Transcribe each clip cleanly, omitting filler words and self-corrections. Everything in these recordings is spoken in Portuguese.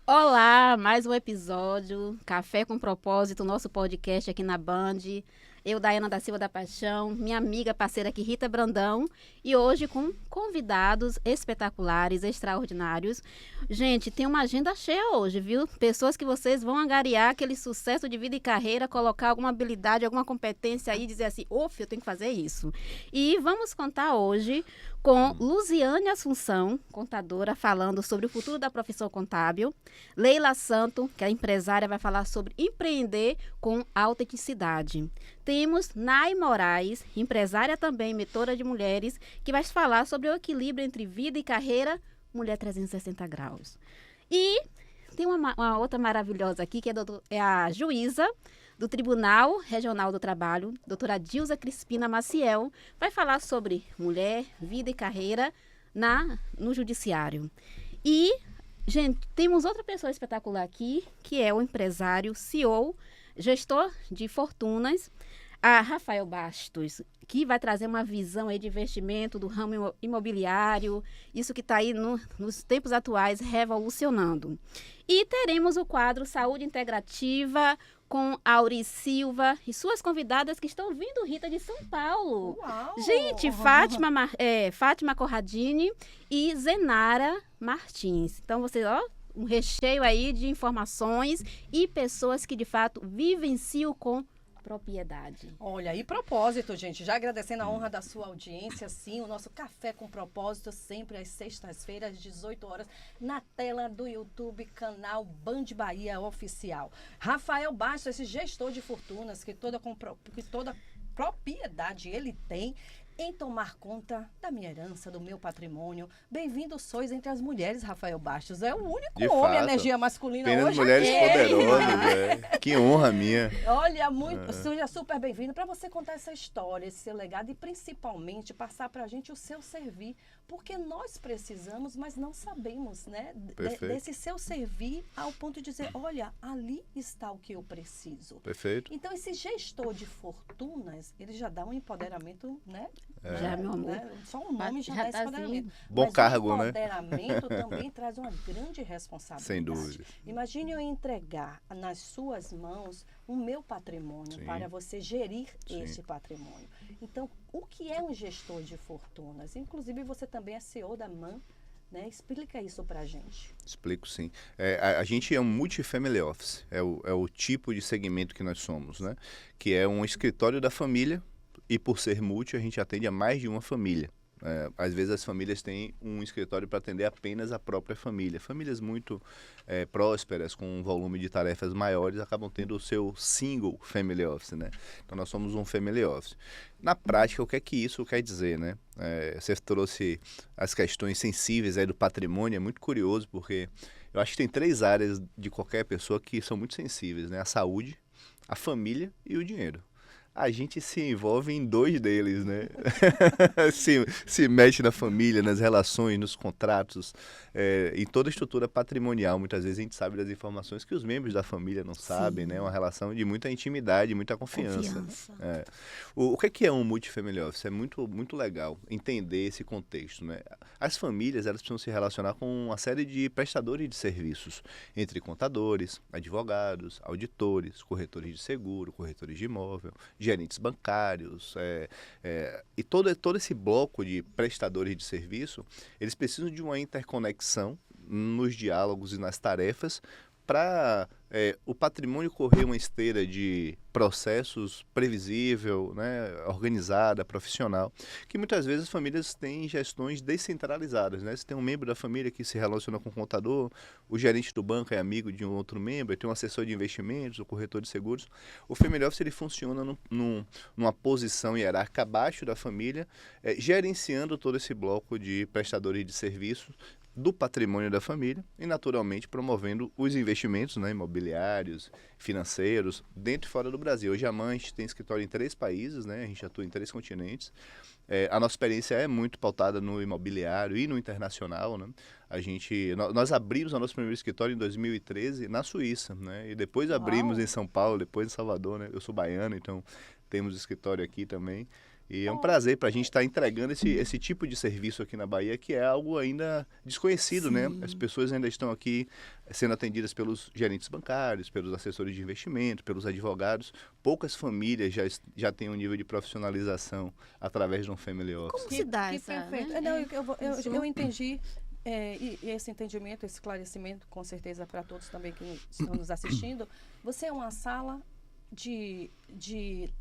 Olá, mais um episódio, Café com Propósito, nosso podcast aqui na Band. Eu, Daiana da Silva da Paixão, minha amiga parceira aqui, Rita Brandão, e hoje com convidados espetaculares, extraordinários. Gente, tem uma agenda cheia hoje, viu? Pessoas que vocês vão angariar aquele sucesso de vida e carreira, colocar alguma habilidade, alguma competência aí e dizer assim, eu tenho que fazer isso. E vamos contar hoje com Luziane Assunção, contadora, falando sobre o futuro da profissão contábil. Leila Santo, que é empresária, vai falar sobre empreender com autenticidade. Temos Nay Moraes, empresária também, mentora de mulheres, que vai falar sobre o equilíbrio entre vida e carreira, mulher 360 graus. E tem uma outra maravilhosa aqui, que é a juíza do Tribunal Regional do Trabalho, doutora Dilza Crispina Maciel, vai falar sobre mulher, vida e carreira no judiciário. E, gente, temos outra pessoa espetacular aqui, que é o empresário, CEO, gestor de fortunas, a Rafael Bastos, que vai trazer uma visão aí de investimento do ramo imobiliário, isso que está aí nos tempos atuais revolucionando. E teremos o quadro Saúde Integrativa com Auri Silva e suas convidadas que estão vindo, Rita, de São Paulo. Uau! Gente, Fátima Corradini e Zenara Martins. Então, vocês, um recheio aí de informações e pessoas que, de fato, vivenciam com propriedade. Olha, e propósito, gente, já agradecendo a honra da sua audiência, sim, o nosso Café com Propósito, sempre às sextas-feiras, às 18 horas, na tela do YouTube, canal Band Bahia Oficial. Rafael Bastos, esse gestor de fortunas, que toda propriedade ele tem, em tomar conta da minha herança, do meu patrimônio. Bem-vindo sois entre as mulheres, Rafael Bastos. É o único De homem, fato. energia masculina Apenas hoje mulheres aqui. poderosas, né? Que honra minha. Olha, seja super bem-vindo para você contar essa história, esse seu legado e principalmente passar para a gente o seu servir, porque nós precisamos, mas não sabemos, né? Perfeito. Desse seu servir ao ponto de dizer, olha, ali está o que eu preciso. Perfeito. Então, esse gestor de fortunas, ele já dá um empoderamento, né? Já, meu amor. Só o nome já dá esse tá empoderamento. Bom Mas cargo, o né? empoderamento também traz uma grande responsabilidade. Sem dúvida. Imagine eu entregar nas suas mãos o meu patrimônio Sim. para você gerir Sim. esse patrimônio. Então, o que é um gestor de fortunas? Inclusive, você também é CEO da MAN, né? Explica isso para a gente. Explico sim. A gente é um multifamily office, é o tipo de segmento que nós somos, né? Que é um escritório da família e por ser multi a gente atende a mais de uma família. Às vezes as famílias têm um escritório para atender apenas a própria família. Famílias muito prósperas, com um volume de tarefas maiores, acabam tendo o seu single family office, né? Então nós somos um family office. Na prática, o que é que isso quer dizer, né? Você trouxe as questões sensíveis aí do patrimônio, é muito curioso, porque eu acho que tem 3 áreas de qualquer pessoa que são muito sensíveis, né? A saúde, a família e o dinheiro. A gente se envolve em 2 deles, né? se mete na família, nas relações, nos contratos, em toda a estrutura patrimonial. Muitas vezes a gente sabe das informações que os membros da família não sabem, né? Uma relação de muita intimidade, muita confiança. O que é um multifamily office? É muito, muito legal entender esse contexto, né? As famílias, elas precisam se relacionar com uma série de prestadores de serviços, entre contadores, advogados, auditores, corretores de seguro, corretores de imóvel, gerentes bancários, e todo esse bloco de prestadores de serviço, eles precisam de uma interconexão nos diálogos e nas tarefas para o patrimônio correr uma esteira de processos previsível, né, organizada, profissional, que muitas vezes as famílias têm gestões descentralizadas, né? Você tem um membro da família que se relaciona com o contador, o gerente do banco é amigo de um outro membro, tem um assessor de investimentos, o corretor de seguros. O Family Office ele funciona numa posição hierárquica abaixo da família, gerenciando todo esse bloco de prestadores de serviços do patrimônio da família e, naturalmente, promovendo os investimentos, né, imobiliários, financeiros, dentro e fora do Brasil. Hoje a MAN, a gente tem escritório em 3 países, né, a gente atua em 3 continentes. A nossa experiência é muito pautada no imobiliário e no internacional, né? Nós abrimos o nosso primeiro escritório em 2013 na Suíça, né? E depois abrimos em São Paulo, depois em Salvador, né? Eu sou baiano, então temos escritório aqui também. E é um prazer para a gente estar entregando esse tipo de serviço aqui na Bahia, que é algo ainda desconhecido, né? As pessoas ainda estão aqui sendo atendidas pelos gerentes bancários, pelos assessores de investimento, pelos advogados. Poucas famílias já têm um nível de profissionalização através de um family office. Como se dá Que essa... perfeito. né? Não, eu entendi. E esse entendimento, esse esclarecimento, com certeza para todos também que estão nos assistindo. Você é uma sala de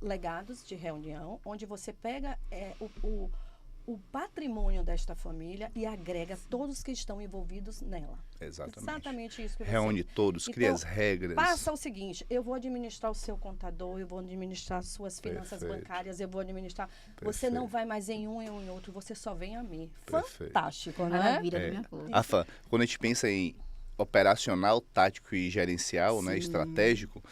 legados, de reunião, onde você pega o patrimônio desta família e agrega todos que estão envolvidos nela. Exatamente isso que você... Reúne todos, cria as regras. Passa o seguinte, eu vou administrar o seu contador, eu vou administrar as suas finanças bancárias, eu vou administrar... Você não vai mais em um e em outro, você só vem a mim. Fantástico, né? Maravilha da minha coisa. Afa, quando a gente pensa em operacional, tático e gerencial, né, estratégico,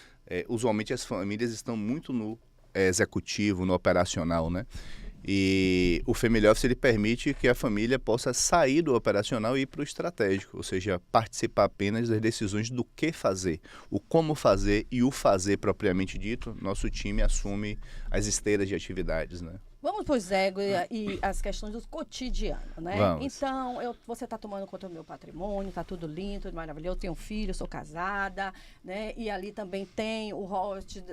usualmente as famílias estão muito no executivo, no operacional, né? E o Family Office ele permite que a família possa sair do operacional e ir para o estratégico, ou seja, participar apenas das decisões do que fazer, o como fazer e o fazer propriamente dito. Nosso time assume as esteiras de atividades, né? Vamos para os egos e as questões do cotidiano, né? Vamos. Então, você está tomando conta do meu patrimônio, está tudo lindo, tudo maravilhoso. Eu tenho um filho, sou casada, né? E ali também tem o host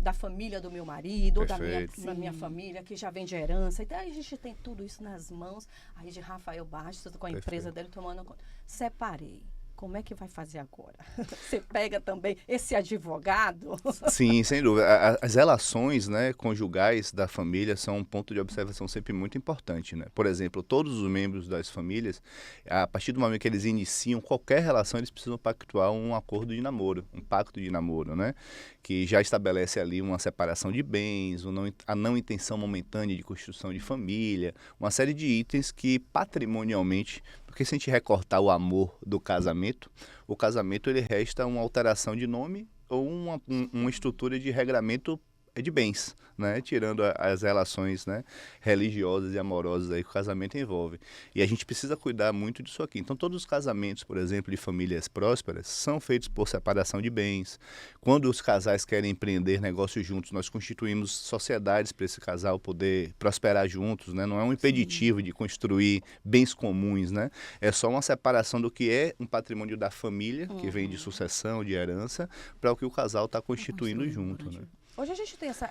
da família do meu marido, da minha família, que já vem de herança. Então, aí a gente tem tudo isso nas mãos. Aí de Rafael Bastos, com a empresa dele tomando conta. Separei. Como é que vai fazer agora? Você pega também esse advogado? Sim, sem dúvida. As relações, né, conjugais da família são um ponto de observação sempre muito importante, né? Por exemplo, todos os membros das famílias, a partir do momento que eles iniciam qualquer relação, eles precisam pactuar um acordo de namoro, um pacto de namoro, né? Que já estabelece ali uma separação de bens, a não intenção momentânea de construção de família, uma série de itens que patrimonialmente... Porque se a gente recortar o amor do casamento, o casamento ele resta uma alteração de nome ou uma estrutura de regramento de bens, né? Tirando as relações, né, religiosas e amorosas aí que o casamento envolve. E a gente precisa cuidar muito disso aqui. Então, todos os casamentos, por exemplo, de famílias prósperas, são feitos por separação de bens. Quando os casais querem empreender negócios juntos, nós constituímos sociedades para esse casal poder prosperar juntos, né? Não é um impeditivo de construir bens comuns, né? É só uma separação do que é um patrimônio da família, que vem de sucessão, de herança, para o que o casal está constituindo junto, né? Hoje a gente tem essa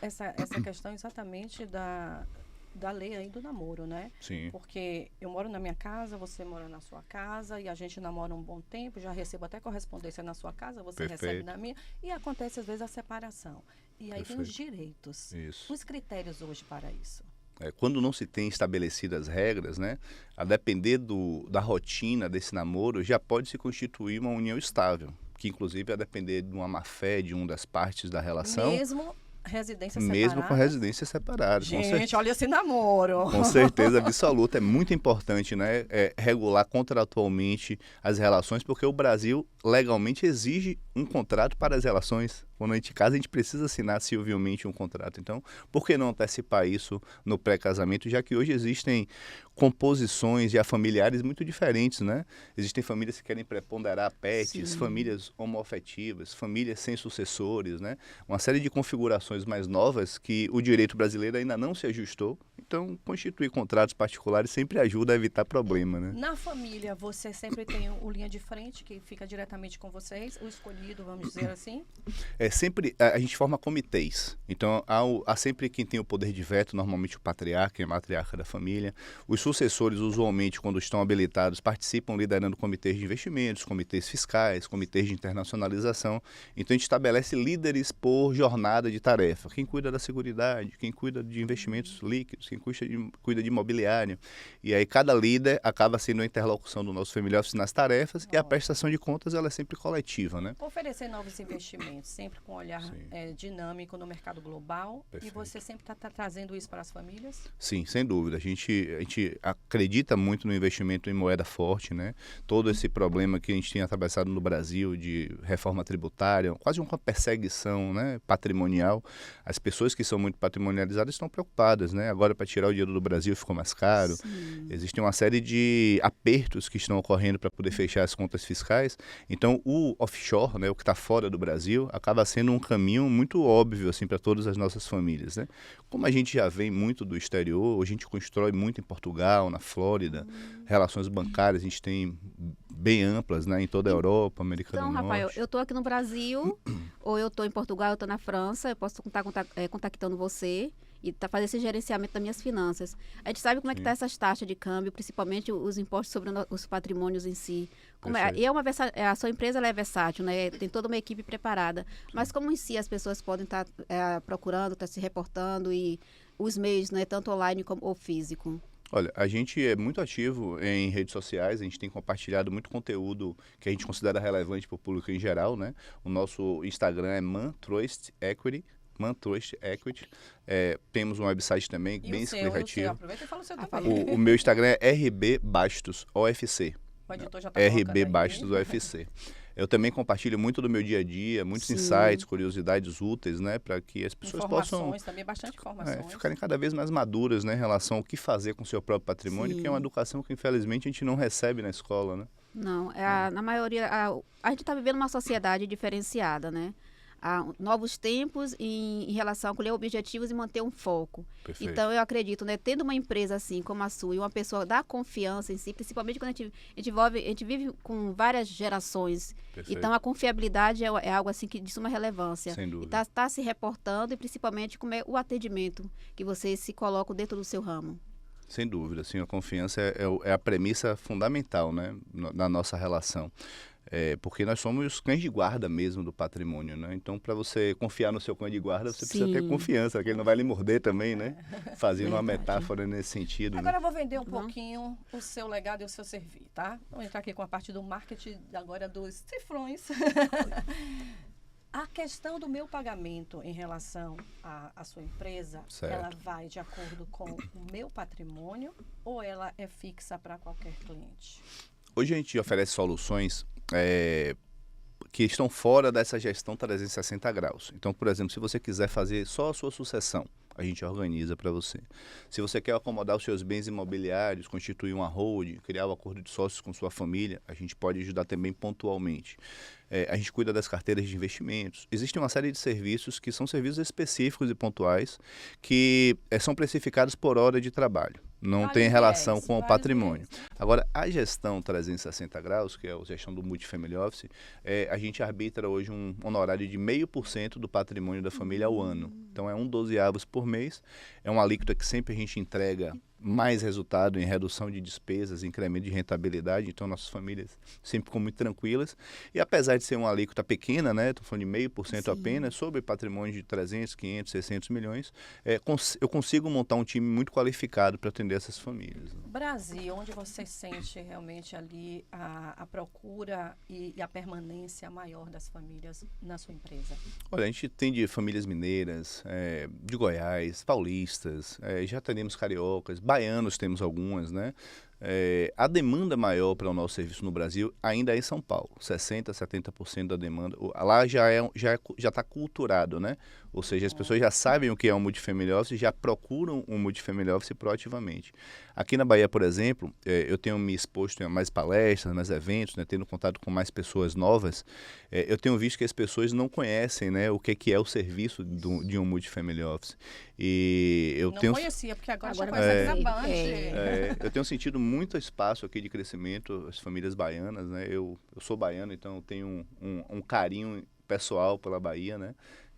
questão exatamente da lei aí do namoro, né? Sim. Porque eu moro na minha casa, você mora na sua casa e a gente namora um bom tempo, já recebo até correspondência na sua casa, você recebe na minha e acontece às vezes a separação. E aí tem os direitos. Isso. Os critérios hoje para isso. Quando não se tem estabelecidas regras, né, a depender da rotina desse namoro, já pode se constituir uma união estável, que inclusive a depender de uma má-fé de uma das partes da relação. Mesmo residência separada. Mesmo com residência separada. Gente, olha esse namoro. Com certeza absoluta. É muito importante, né, regular contratualmente as relações, porque o Brasil legalmente exige um contrato para as relações. Quando a gente casa, a gente precisa assinar civilmente um contrato. Então, por que não antecipar isso no pré-casamento, já que hoje existem composições e familiares muito diferentes, né? Existem famílias que querem preponderar pets, famílias homoafetivas, famílias sem sucessores, né? Uma série de configurações mais novas que o direito brasileiro ainda não se ajustou. Então, constituir contratos particulares sempre ajuda a evitar problema, né? Na família, você sempre tem o linha de frente, que fica diretamente com vocês, o escolhido, vamos dizer assim? Sempre a gente forma comitês. Então, há sempre quem tem o poder de veto, normalmente o patriarca e a matriarca da família. Os sucessores, usualmente, quando estão habilitados, participam liderando comitês de investimentos, comitês fiscais, comitês de internacionalização. Então, a gente estabelece líderes por jornada de tarefa. Quem cuida da seguridade, quem cuida de investimentos líquidos, quem cuida de imobiliário. E aí, cada líder acaba sendo a interlocução do nosso Family Office nas tarefas e a prestação de contas ela é sempre coletiva, né? Oferecer novos investimentos, sempre com um olhar dinâmico no mercado global. Perfeito. E você sempre está trazendo isso para as famílias? Sim, sem dúvida. A gente acredita muito no investimento em moeda forte, né? Todo esse problema que a gente tem atravessado no Brasil de reforma tributária, quase uma perseguição, né, patrimonial. As pessoas que são muito patrimonializadas estão preocupadas, né? Agora, para tirar o dinheiro do Brasil ficou mais caro. Sim. Existem uma série de apertos que estão ocorrendo para poder fechar as contas fiscais. Então, o offshore, né, o que está fora do Brasil, acaba sendo um caminho muito óbvio assim, para todas as nossas famílias. Né? Como a gente já vem muito do exterior, a gente constrói muito em Portugal, na Flórida, relações bancárias a gente tem bem amplas, né, em toda a Europa, América do Norte. Então, Rafael, eu estou aqui no Brasil, ou eu estou em Portugal, eu estou na França, eu posso estar contactando você e fazer esse gerenciamento das minhas finanças. A gente sabe como é que está essas taxas de câmbio, principalmente os impostos sobre os patrimônios em si. A sua empresa ela é versátil, né? Tem toda uma equipe preparada. Mas como em si as pessoas podem estar procurando, estar se reportando e os meios, né, tanto online como ou físico? Olha, a gente é muito ativo em redes sociais, a gente tem compartilhado muito conteúdo que a gente considera relevante para o público em geral, né? O nosso Instagram é ManTrust Equity. Temos um website também bem explicativo. Aproveita e fala o seu também. O meu Instagram é RB Bastos OFC. O editor já tá RB Bastos OFC. Eu também compartilho muito do meu dia a dia, muitos insights, curiosidades úteis, né, para que as pessoas possam também, bastante informações. Ficarem cada vez mais maduras, né, em relação ao que fazer com o seu próprio patrimônio, que é uma educação que infelizmente a gente não recebe na escola, né? Não, na maioria a gente está vivendo uma sociedade diferenciada, né? Há novos tempos em relação a colher objetivos e manter um foco. Perfeito. Então, eu acredito, né, tendo uma empresa assim como a sua e uma pessoa da confiança em si, principalmente quando a gente vive com várias gerações. Perfeito. Então, a confiabilidade é algo assim que de suma relevância. Sem dúvida. E está se reportando e principalmente como é o atendimento que vocês se colocam dentro do seu ramo. Sem dúvida, sim, a confiança é a premissa fundamental, né, na nossa relação. Porque nós somos os cães de guarda mesmo do patrimônio, né? Então, para você confiar no seu cão de guarda, você precisa ter confiança, que ele não vai lhe morder também, né? Fazendo uma metáfora nesse sentido. Agora eu vou vender um pouquinho o seu legado e o seu servir, tá? Vamos entrar aqui com a parte do marketing agora dos cifrões. A questão do meu pagamento em relação à sua empresa, certo, ela vai de acordo com o meu patrimônio ou ela é fixa para qualquer cliente? Hoje a gente oferece soluções que estão fora dessa gestão 360 graus. Então, por exemplo, se você quiser fazer só a sua sucessão, a gente organiza para você. Se você quer acomodar os seus bens imobiliários, constituir uma holding, criar um acordo de sócios com sua família, a gente pode ajudar também pontualmente. A gente cuida das carteiras de investimentos. Existe uma série de serviços que são serviços específicos e pontuais que são precificados por hora de trabalho. Não tem relação com o patrimônio. Agora, a gestão 360 graus, que é a gestão do Multifamily Office, a gente arbitra hoje um honorário de 0,5% do patrimônio da família ao ano. Então, é 1/12 por mês. É uma alíquota que sempre a gente entrega mais resultado em redução de despesas, incremento de rentabilidade. Então, nossas famílias sempre ficam muito tranquilas. E apesar de ser uma alíquota pequena, né, estou falando de 0,5% apenas, sobre patrimônio de 300, 500, 600 milhões, eu consigo montar um time muito qualificado para atender essas famílias. Brasil, onde você sente realmente ali a procura e a permanência maior das famílias na sua empresa? Olha, a gente tem de famílias mineiras, de Goiás, paulistas, já atendemos cariocas, baianos temos algumas, né? A demanda maior para o nosso serviço no Brasil ainda é em São Paulo, 60%, 70% da demanda. Lá já está culturado, né? Ou seja, as pessoas já sabem o que é um Multifamily Office e já procuram um Multifamily Office proativamente. Aqui na Bahia, por exemplo, eu tenho me exposto a mais palestras, mais eventos, né, tendo contato com mais pessoas novas. Eu tenho visto que as pessoas não conhecem, né, o que é o serviço de um Multifamily Office. E eu não conhecia, porque agora já conhece a Band. Eu tenho sentido muito espaço aqui de crescimento, as famílias baianas, né? Eu sou baiano, então eu tenho um carinho pessoal pela Bahia, né?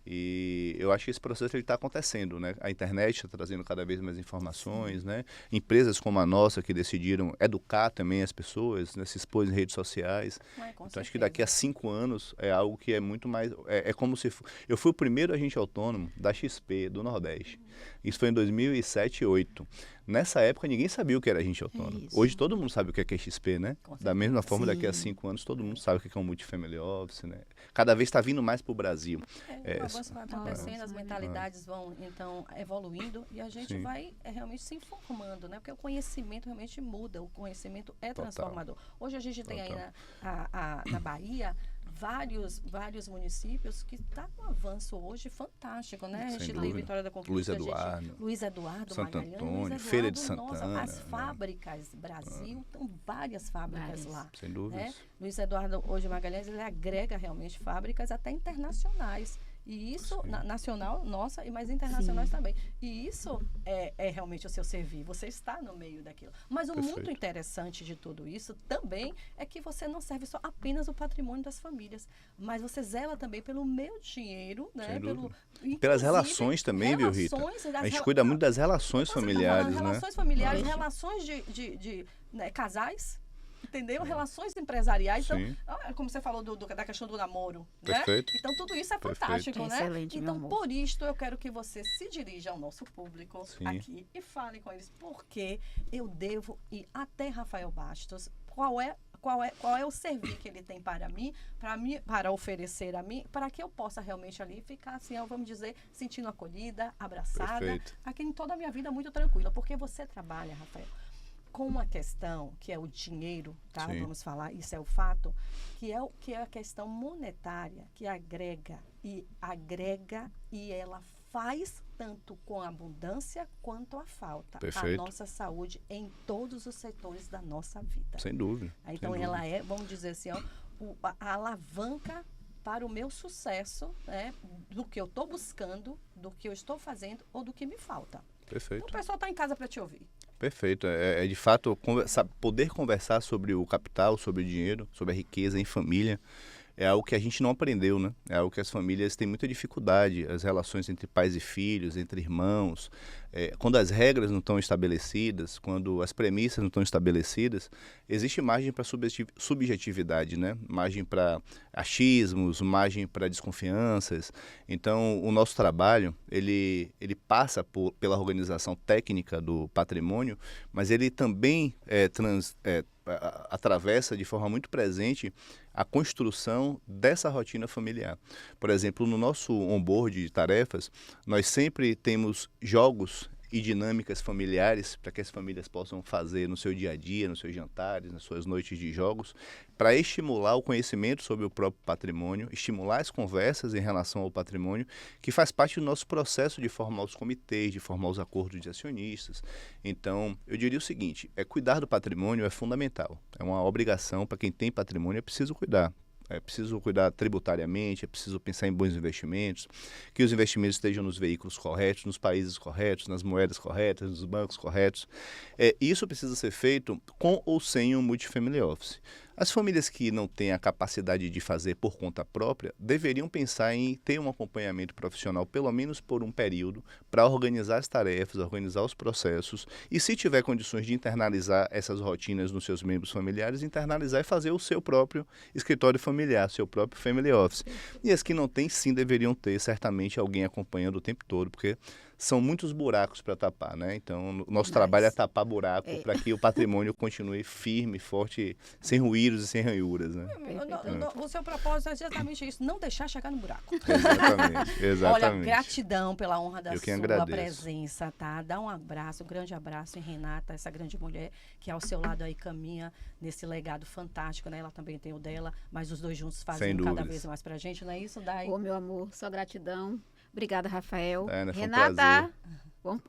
E eu acho que esse processo está acontecendo, né? A internet está trazendo cada vez mais informações, né? Empresas como a nossa que decidiram educar também as pessoas, né? Se expor em redes sociais. Então acho que daqui a 5 anos é algo que é muito mais... É como se... Eu fui o primeiro agente autônomo da XP, do Nordeste. Isso foi em 2007 e 2008. Nessa época, ninguém sabia o que era agente autônomo. Hoje, todo mundo sabe o que é XP, né? Da mesma forma, daqui a 5 anos, todo mundo sabe o que é um Multifamily Office, né? Cada vez está vindo mais para o Brasil. O avanço vai acontecendo, as mentalidades vão, então, evoluindo e a gente vai realmente se informando, né? Porque o conhecimento realmente muda, o conhecimento é transformador. Hoje, a gente tem aí na Bahia vários municípios que está com um avanço hoje fantástico, né? A gente tem Vitória da Conquista, Luiz Eduardo, Santo Magalhães, Antônio, Feira de Santana. Nossa, as fábricas, Brasil, estão várias fábricas lá. Sem dúvidas. Né? Luiz Eduardo, hoje Magalhães, ele agrega realmente fábricas até internacionais. E isso, nacional, nossa, mas internacionais também. E isso é realmente o seu servir. Você está no meio daquilo. Mas o muito interessante de tudo isso também é que você não serve só apenas o patrimônio das famílias, mas você zela também pelo meu dinheiro, né? Pelas relações também, viu, Rita? A gente cuida muito das relações familiares, né? Relações familiares, relações de casais. Entendeu? Relações empresariais. Então, como você falou da questão do namoro. Perfeito. Né? Então, tudo isso é fantástico, né? Excelente, então, por isto, eu quero que você se dirija ao nosso público aqui e fale com eles por que eu devo ir até Rafael Bastos. Qual é o serviço que ele tem para oferecer a mim, para que eu possa realmente ali ficar assim, vamos dizer, sentindo acolhida, abraçada. Perfeito. Aqui em toda a minha vida muito tranquila. Porque você trabalha, Rafael, com uma questão que é o dinheiro, tá? Vamos falar, isso é o fato, que é a questão monetária, que agrega e ela faz tanto com a abundância quanto a falta. Perfeito. A nossa saúde em todos os setores da nossa vida. Sem dúvida. Então ela é, vamos dizer assim, a alavanca para o meu sucesso, né? Do que eu estou buscando, do que eu estou fazendo ou do que me falta. Perfeito. Então, o pessoal está em casa para te ouvir. Perfeito. É de fato poder conversar sobre o capital, sobre o dinheiro, sobre a riqueza em família. É algo que a gente não aprendeu, né? É algo que as famílias têm muita dificuldade, as relações entre pais e filhos, entre irmãos. Quando as regras não estão estabelecidas, quando as premissas não estão estabelecidas, existe margem para subjetividade, né? Margem para achismos, margem para desconfianças. Então, o nosso trabalho, ele passa pela organização técnica do patrimônio, mas ele também atravessa de forma muito presente a construção dessa rotina familiar. Por exemplo, no nosso onboard de tarefas, nós sempre temos jogos e dinâmicas familiares para que as famílias possam fazer no seu dia a dia, nos seus jantares, nas suas noites de jogos, para estimular o conhecimento sobre o próprio patrimônio, estimular as conversas em relação ao patrimônio, que faz parte do nosso processo de formar os comitês, de formar os acordos de acionistas. Então, eu diria o seguinte, cuidar do patrimônio é fundamental, é uma obrigação para quem tem patrimônio, é preciso cuidar. É preciso cuidar tributariamente, é preciso pensar em bons investimentos, que os investimentos estejam nos veículos corretos, nos países corretos, nas moedas corretas, nos bancos corretos. Isso precisa ser feito com ou sem um multifamily office. As famílias que não têm a capacidade de fazer por conta própria deveriam pensar em ter um acompanhamento profissional, pelo menos por um período, para organizar as tarefas, organizar os processos e, se tiver condições de internalizar essas rotinas nos seus membros familiares, internalizar e fazer o seu próprio escritório familiar, seu próprio family office. E as que não têm, sim, deveriam ter certamente alguém acompanhando o tempo todo, porque são muitos buracos para tapar, né? Então, o nosso trabalho é tapar buraco para que o patrimônio continue firme, forte, sem ruídos e sem ranhuras, né? O seu propósito é exatamente isso, não deixar chegar no buraco. Exatamente. Olha, gratidão pela honra da sua agradeço. presença, tá? Dá um abraço, um grande abraço em Renata, essa grande mulher que ao seu lado aí caminha nesse legado fantástico, né? Ela também tem o dela, mas os dois juntos fazem cada vez mais pra gente, não é isso, Dai? Ô, meu amor, só gratidão. Obrigada, Rafael. Renata,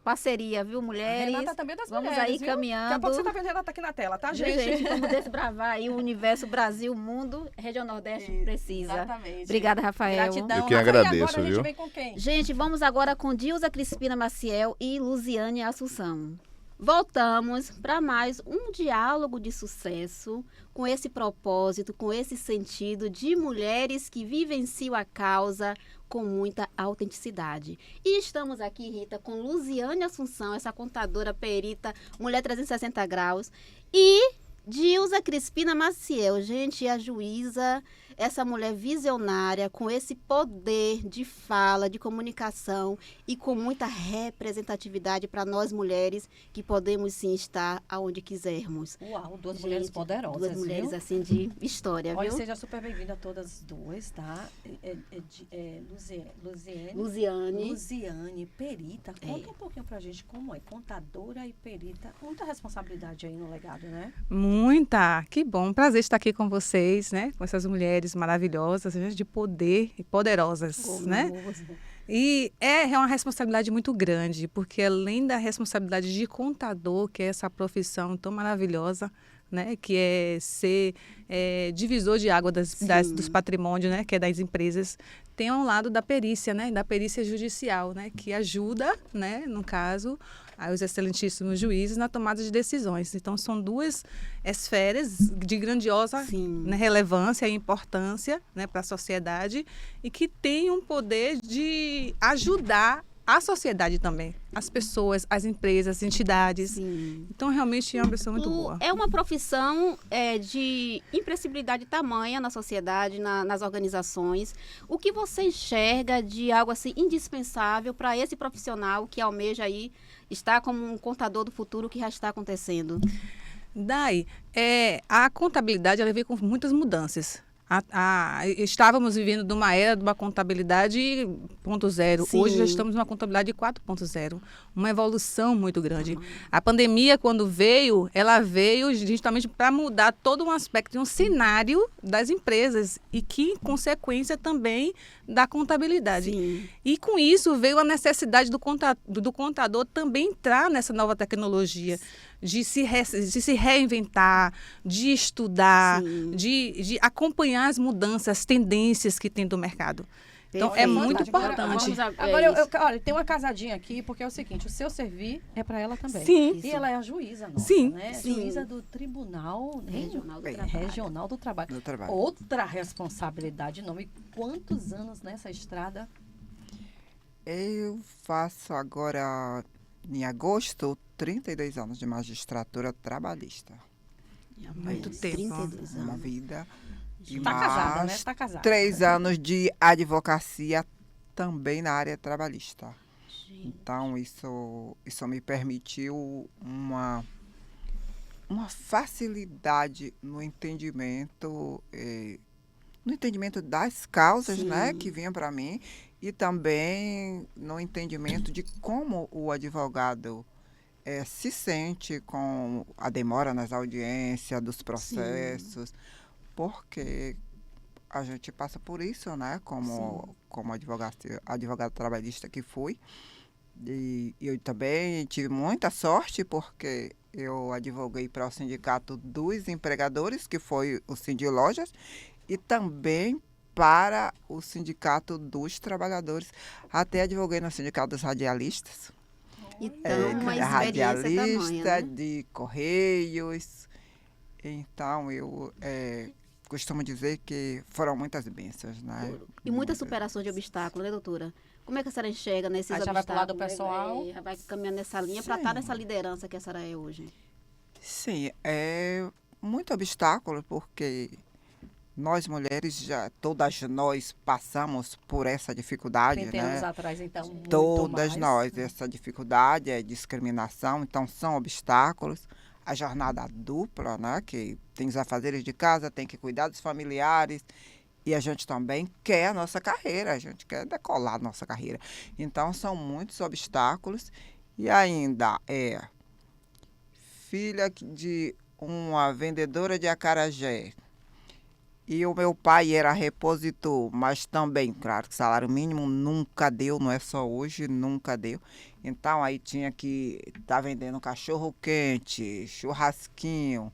parceria, viu, mulheres? A Renata também é das Vamos mulheres, aí viu? caminhando. Daqui a pouco você tá vendo a Renata aqui na tela, tá, gente? Vamos desbravar aí o universo Brasil, mundo, região Nordeste precisa. Exatamente. Obrigada, Rafael. Gratidão. Eu que agradeço, agora viu? A gente vem com quem? Gente, vamos agora com Dilza Crispina Maciel e Luziane Assunção. Voltamos para mais um diálogo de sucesso com esse propósito, com esse sentido de mulheres que vivenciam a causa com muita autenticidade. E estamos aqui, Rita, com Luziane Assunção, essa contadora, perita, mulher 360 graus, e Dilza Crispina Maciel, gente, a juíza, essa mulher visionária, com esse poder de fala, de comunicação e com muita representatividade para nós mulheres que podemos sim estar aonde quisermos. Uau, duas mulheres poderosas, duas mulheres viu? assim de história, Olha, viu? seja super bem-vinda a todas as duas, tá? Luziane, perita. Conta um pouquinho pra gente como é, contadora e perita. Muita responsabilidade aí no legado, né? Muita, que bom, prazer estar aqui com vocês, né? Com essas mulheres mulheres maravilhosas, né, de poder e poderosas, né? E é uma responsabilidade muito grande, porque além da responsabilidade de contador, que é essa profissão tão maravilhosa, né, que é ser divisor de água dos patrimônios, né, que é das empresas, tem um lado da perícia, né, da perícia judicial, né, que ajuda, né, no caso, os excelentíssimos juízes na tomada de decisões. Então, são duas esferas de grandiosa, né, relevância e importância, né, para a sociedade e que têm um poder de ajudar a sociedade também, as pessoas, as empresas, as entidades. Sim. Então, realmente é uma pessoa muito boa. É uma profissão de imprescindibilidade tamanha na sociedade, nas organizações. O que você enxerga de algo assim indispensável para esse profissional que almeja aí estar como um contador do futuro que já está acontecendo? Daí, a contabilidade ela veio com muitas mudanças. Estávamos vivendo de uma era de uma contabilidade 0.0. Hoje já estamos numa contabilidade 4.0. Uma evolução muito grande. A pandemia, quando veio, ela veio justamente para mudar todo um aspecto, um cenário das empresas e que, em consequência, também da contabilidade. Sim. E com isso veio a necessidade do contador também entrar nessa nova tecnologia, de se reinventar, de estudar, de acompanhar as mudanças, as tendências que tem do mercado. Então, é muito importante. Agora, olha, tem uma casadinha aqui, porque é o seguinte, o seu servir é para ela também. Sim. E ela é a juíza nossa, Sim. né? Sim. Juíza do Tribunal Regional do Trabalho. Outra responsabilidade enorme. Quantos anos nessa estrada? Eu faço agora, em agosto, 32 anos de magistratura trabalhista. Muito tempo. 32 Uma anos. vida. Está casada, né? Está casada. 3 anos de advocacia também na área trabalhista. Então, isso me permitiu uma facilidade no entendimento das causas, né, que vinham para mim e também no entendimento de como o advogado se sente com a demora nas audiências, dos processos, porque a gente passa por isso, né, como advogado trabalhista que fui. E eu também tive muita sorte, porque eu advoguei para o Sindicato dos Empregadores, que foi o Sindilojas, e também para o Sindicato dos Trabalhadores. Até advoguei no Sindicato dos Radialistas. Então, uma experiência radialista, tamanha, né? de Correios. Então, eu costumo dizer que foram muitas bênçãos, né? E muitas superações de obstáculos, né, doutora? Como é que a senhora enxerga nesses Aí já obstáculos? vai pro lado do pessoal. Já vai caminhando nessa linha para estar nessa liderança que a senhora é hoje. Sim, é muito obstáculo, porque nós mulheres, todas nós passamos por essa dificuldade, 30 anos atrás, então, muito Todas mais. nós, essa dificuldade, discriminação, então são obstáculos. A jornada dupla, né, que tem os afazeres de casa, tem que cuidar dos familiares, e a gente também quer a nossa carreira, a gente quer decolar a nossa carreira. Então, são muitos obstáculos. E ainda filha de uma vendedora de acarajé. E o meu pai era repositor, mas também, claro, que salário mínimo nunca deu, não é só hoje, nunca deu. Então, aí tinha que estar vendendo cachorro quente, churrasquinho.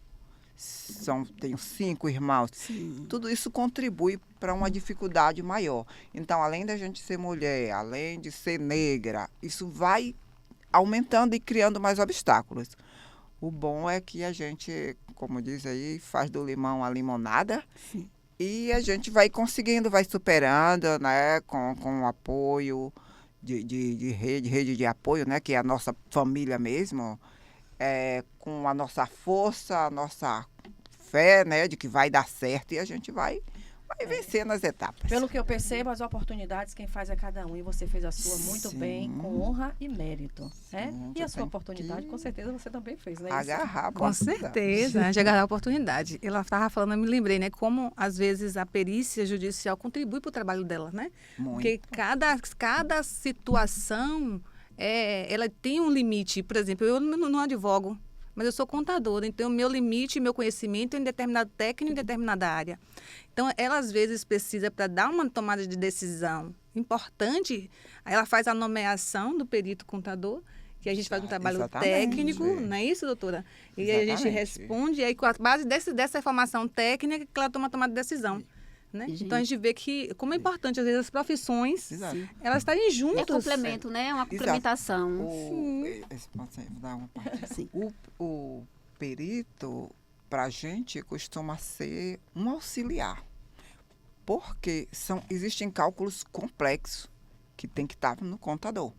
Tenho 5 irmãos. Sim. Tudo isso contribui para uma dificuldade maior. Então, além da gente ser mulher, além de ser negra, isso vai aumentando e criando mais obstáculos. O bom é que a gente, como diz aí, faz do limão a limonada. Sim. E a gente vai conseguindo, vai superando, né, com o apoio de rede de apoio, né, que é a nossa família mesmo, com a nossa força, a nossa fé, né, de que vai dar certo, e a gente vai vencendo as etapas. Pelo que eu percebo, as oportunidades quem faz é cada um. E você fez a sua muito Sim. bem, com honra e mérito. Né? Sim, E a eu sua tenho oportunidade, que com certeza, você também fez, né? Agarrar a Com oportunidade. certeza, de agarrar a oportunidade. Ela estava falando, eu me lembrei, né? Como, às vezes, a perícia judicial contribui para o trabalho dela, né? Muito. Porque cada situação, ela tem um limite. Por exemplo, eu não advogo, mas eu sou contadora, então o meu limite, meu conhecimento é em determinado técnico, em determinada área. Então, ela às vezes precisa, para dar uma tomada de decisão importante, aí ela faz a nomeação do perito contador, que a gente faz um trabalho técnico, não é isso, doutora? E aí a gente responde, e aí com a base dessa informação técnica que ela toma a tomada de decisão. Né? Então, a gente vê que, como é importante, às vezes, as profissões, elas estarem juntas. É complemento, né? É uma complementação. Posso dar uma parte? O perito, para a gente, costuma ser um auxiliar. Porque existem cálculos complexos que tem que estar no contador.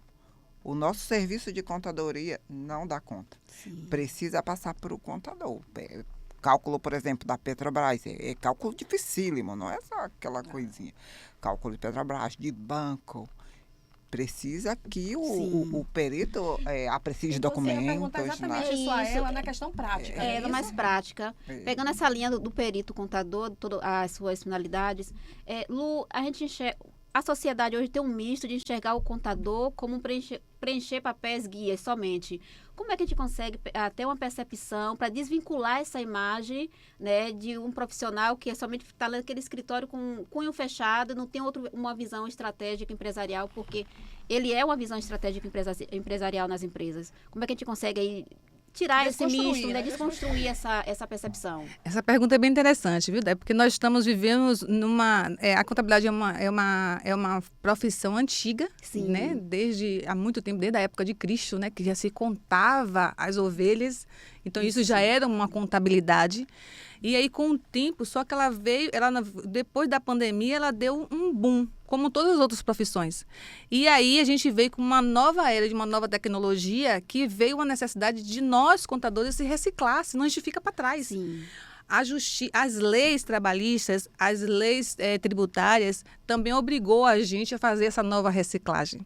O nosso serviço de contadoria não dá conta. Sim. Precisa passar para o contador. Cálculo, por exemplo, da Petrobras, é cálculo dificílimo, não é só aquela coisinha. Cálculo de Petrobras, de banco. Precisa que o perito aprecie documentos. Eu ia perguntar exatamente isso a ela na questão prática. Ela mais prática. Pegando essa linha do perito contador, todas as suas finalidades, Lu, a gente enxerga... A sociedade hoje tem um misto de enxergar o contador como preencher papéis guias somente. Como é que a gente consegue ter uma percepção para desvincular essa imagem, né, de um profissional que somente está naquele escritório com cunho fechado, não tem uma visão estratégica empresarial, porque ele é uma visão estratégica empresarial nas empresas. Como é que a gente consegue aí tirar esse misto, né? Desconstruir essa percepção? Essa pergunta é bem interessante, viu, Dé? Porque nós vivemos numa... a contabilidade é uma profissão antiga, sim, né? Desde há muito tempo, desde a época de Cristo, né? Que já se contava as ovelhas. Então, isso já era uma contabilidade. E aí, com o tempo, só que ela veio... depois da pandemia, ela deu um boom, como todas as outras profissões. E aí a gente veio com uma nova era, de uma nova tecnologia, que veio uma necessidade de nós, contadores, se reciclar, senão a gente fica para trás. Sim. As leis trabalhistas, as leis tributárias, também obrigou a gente a fazer essa nova reciclagem.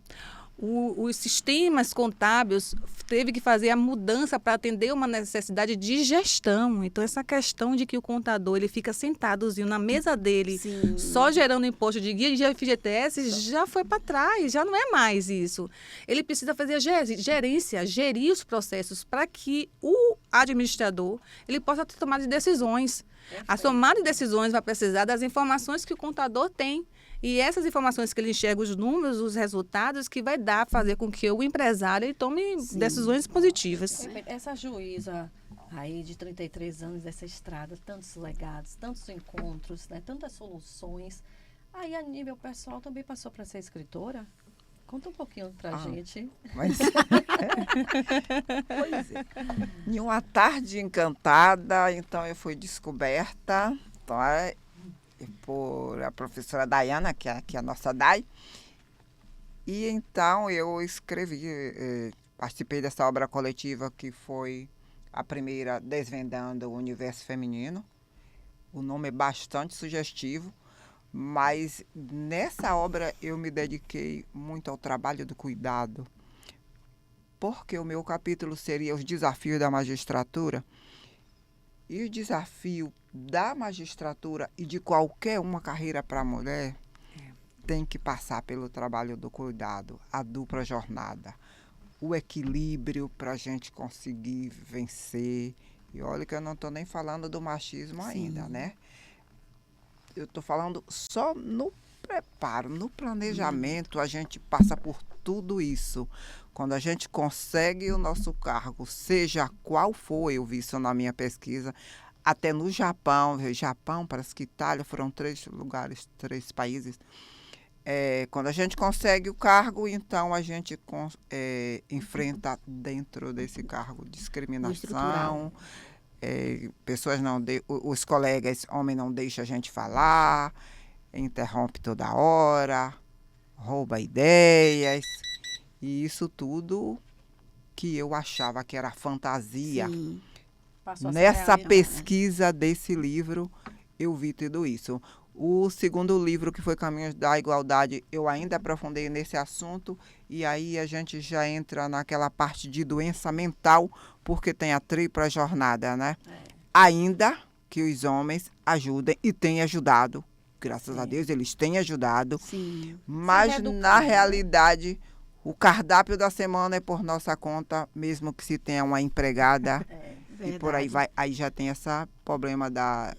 Os sistemas contábeis teve que fazer a mudança para atender uma necessidade de gestão. Então, essa questão de que o contador ele fica sentadozinho na mesa dele, sim, só gerando imposto de guia de FGTS, já foi para trás, já não é mais isso. Ele precisa fazer a gerência, gerir os processos para que o administrador ele possa ter tomada de decisões. A tomada de decisões vai precisar das informações que o contador tem. E essas informações que ele enxerga, os números, os resultados, que vai fazer com que o empresário ele tome, sim, decisões positivas. Essa juíza aí de 33 anos dessa estrada, tantos legados, tantos encontros, né, tantas soluções. Aí, a nível pessoal, também passou para ser escritora? Conta um pouquinho para a gente. Mas, pois é. Em uma tarde encantada, então eu fui descoberta, por a professora Dayana, que é a nossa Day. E então eu escrevi, participei dessa obra coletiva que foi a primeira Desvendando o Universo Feminino. O nome é bastante sugestivo, mas nessa obra eu me dediquei muito ao trabalho do cuidado, porque o meu capítulo seria os desafios da magistratura. E o desafio da magistratura e de qualquer uma carreira para a mulher tem que passar pelo trabalho do cuidado, a dupla jornada, o equilíbrio para a gente conseguir vencer. E olha que eu não estou nem falando do machismo, sim, ainda, né? Eu estou falando só no preparo, no planejamento, a gente passa por tudo isso. Quando a gente consegue o nosso cargo, seja qual for, eu vi isso na minha pesquisa, até no Japão, parece que Itália, foram 3 lugares, 3 países. Quando a gente consegue o cargo, então a gente enfrenta dentro desse cargo discriminação, pessoas os colegas homens não deixam a gente falar, interrompe toda hora, rouba ideias, e isso tudo que eu achava que era fantasia. Sim. Nessa pesquisa desse livro, eu vi tudo isso. O segundo livro, que foi Caminhos da Igualdade, eu ainda aprofundei nesse assunto, e aí a gente já entra naquela parte de doença mental, porque tem a tripla jornada, né? Ainda que os homens ajudem, e têm ajudado, graças a Deus, eles têm ajudado, sim, mas na realidade, o cardápio da semana é por nossa conta, mesmo que se tenha uma empregada. e por aí vai. Aí já tem esse problema da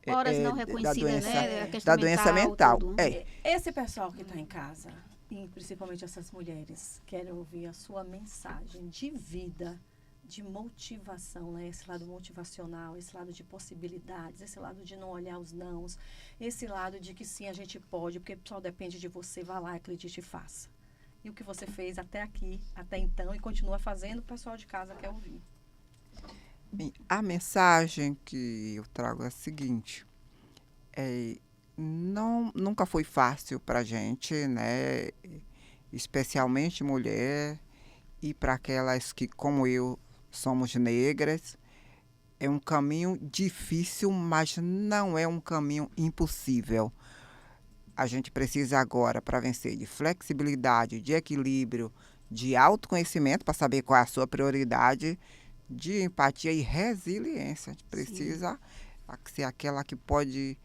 horas não reconhecidas, né? A questão da doença mental. tudo. Esse pessoal que está em casa, e principalmente essas mulheres, querem ouvir a sua mensagem de vida, de motivação, né? Esse lado motivacional, esse lado de possibilidades, esse lado de não olhar os nãos, esse lado de que sim, a gente pode, porque só depende de você, vá lá, acredite e faça. E o que você fez até aqui, até então, e continua fazendo, o pessoal de casa quer ouvir. Bem, a mensagem que eu trago é a seguinte: nunca foi fácil para a gente, né? Especialmente mulher, e para aquelas que, como eu, somos negras. É um caminho difícil, mas não é um caminho impossível. A gente precisa agora, para vencer, de flexibilidade, de equilíbrio, de autoconhecimento, para saber qual é a sua prioridade, de empatia e resiliência. A gente precisa ser aquela que pode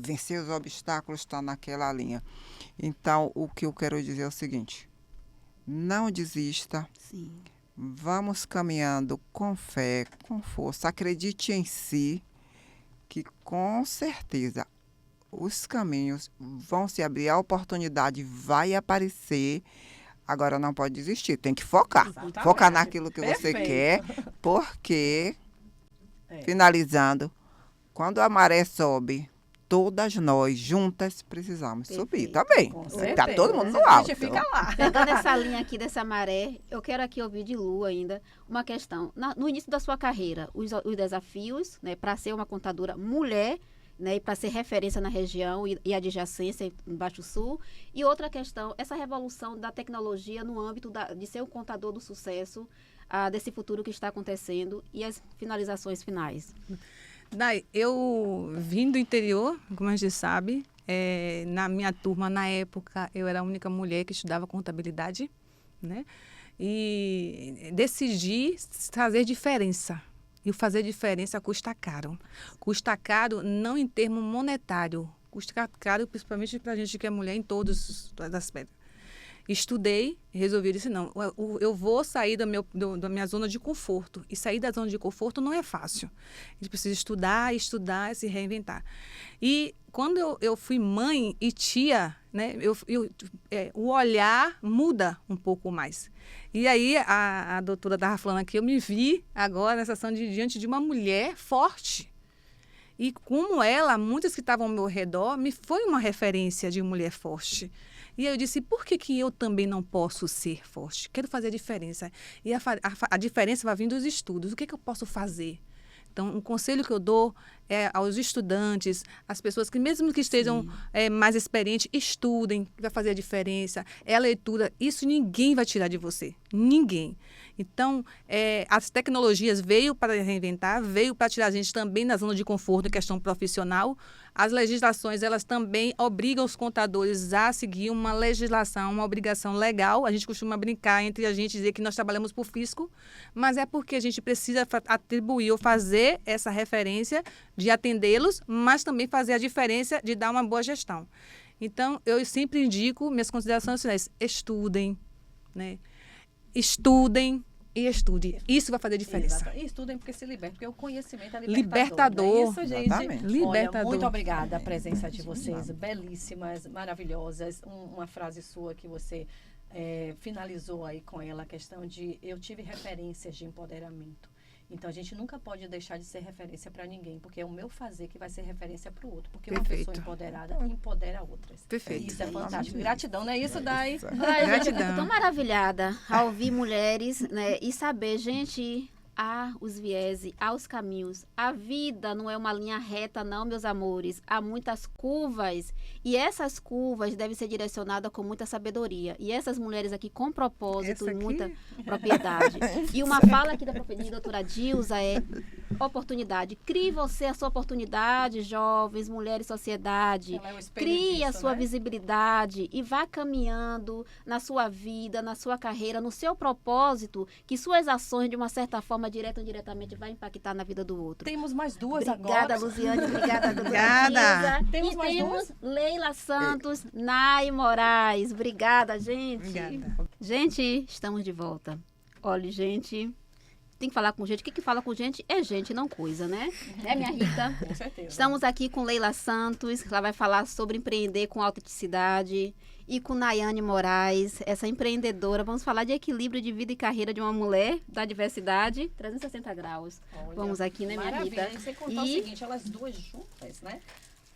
vencer os obstáculos, estar naquela linha. Então, o que eu quero dizer é o seguinte: não desista. Sim. Vamos caminhando com fé, com força. Acredite em si, que com certeza os caminhos vão se abrir, a oportunidade vai aparecer. Agora não pode desistir, tem que focar. Exatamente. Focar naquilo que você Perfeito. quer, porque, finalizando, quando a maré sobe, todas nós juntas precisamos subir Perfeito. também. Com Está certeza. todo mundo no A alto. gente fica lá. Pegando essa linha aqui dessa maré, eu quero aqui ouvir de Lu ainda uma questão. No início da sua carreira, os desafios, né, para ser uma contadora mulher, né, e para ser referência na região e adjacência no Baixo Sul. E outra questão, essa revolução da tecnologia no âmbito de ser um contador do sucesso, desse futuro que está acontecendo, e as finalizações finais. Dai, eu vim do interior, como a gente sabe, na minha turma, na época, eu era a única mulher que estudava contabilidade, né? E decidi fazer diferença. E o fazer diferença custa caro. Custa caro não em termo monetário, custa caro principalmente para a gente que é mulher em todos os aspectos. Estudei, resolvi, disse não, eu vou sair da minha zona de conforto. E sair da zona de conforto não é fácil. A gente precisa estudar e se reinventar. E quando eu fui mãe e tia, né, o olhar muda um pouco mais. E aí a doutora estava falando aqui, eu me vi agora nessa ação diante de uma mulher forte. E como ela, muitas que estavam ao meu redor, me foi uma referência de mulher forte. E aí eu disse, por que eu também não posso ser forte? Quero fazer a diferença. E a diferença vai vir dos estudos. O que eu posso fazer? Então, um conselho que eu dou aos estudantes, às pessoas que mesmo que estejam mais experientes, estudem, vai fazer a diferença. É a leitura, isso ninguém vai tirar de você. Ninguém. Então, as tecnologias veio para reinventar, veio para tirar a gente também da zona de conforto em questão profissional. As legislações, elas também obrigam os contadores a seguir uma legislação, uma obrigação legal. A gente costuma brincar entre a gente, dizer que nós trabalhamos por fisco, mas é porque a gente precisa atribuir ou fazer essa referência de atendê-los, mas também fazer a diferença de dar uma boa gestão. Então, eu sempre indico, minhas considerações finais, estudem, né? Estudem e estude. Isso vai fazer diferença. Exato. E estudem porque se liberta, porque o conhecimento é libertador. Não é isso, gente? Exatamente. Libertador. Olha, muito obrigada a presença de vocês, belíssimas, maravilhosas. Uma frase sua que você finalizou aí com ela, a questão de eu tive referências de empoderamento. Então, a gente nunca pode deixar de ser referência para ninguém, porque é o meu fazer que vai ser referência para o outro. Porque uma Perfeito. pessoa empoderada empodera outras. Perfeito. Isso é fantástico. Gratidão, não é isso, Dai? Isso. Ai, gente, eu Gratidão. fico tão maravilhada ao ouvir mulheres, né, e saber, gente, há os vieses, há os caminhos. A vida não é uma linha reta, não, meus amores. Há muitas curvas. E essas curvas devem ser direcionadas com muita sabedoria. E essas mulheres aqui com propósito Essa e aqui? muita propriedade. E uma fala aqui da doutora Dilza é oportunidade. Crie você a sua oportunidade, jovens, mulheres, sociedade. Ela é o espelho Crie a disso, sua né? visibilidade e vá caminhando na sua vida, na sua carreira, no seu propósito, que suas ações, de uma certa forma, direta ou indiretamente, vai impactar na vida do outro. Temos mais duas Obrigada, agora. Luziane. Obrigada, doutora Obrigada. Dilza. Temos E mais temos Leila Santos, Nai Moraes. Obrigada, gente. Obrigada. Gente, estamos de volta. Olha, gente, tem que falar com gente. O que fala com gente é gente, não coisa, né? É, minha Rita? Com certeza. Estamos aqui com Leila Santos, ela vai falar sobre empreender com autenticidade. E com Nayane Moraes, essa empreendedora. Vamos falar de equilíbrio de vida e carreira de uma mulher da diversidade, 360 graus. Olha, Vamos aqui, né, minha maravilha. Rita? E você contar o seguinte, elas duas juntas, né?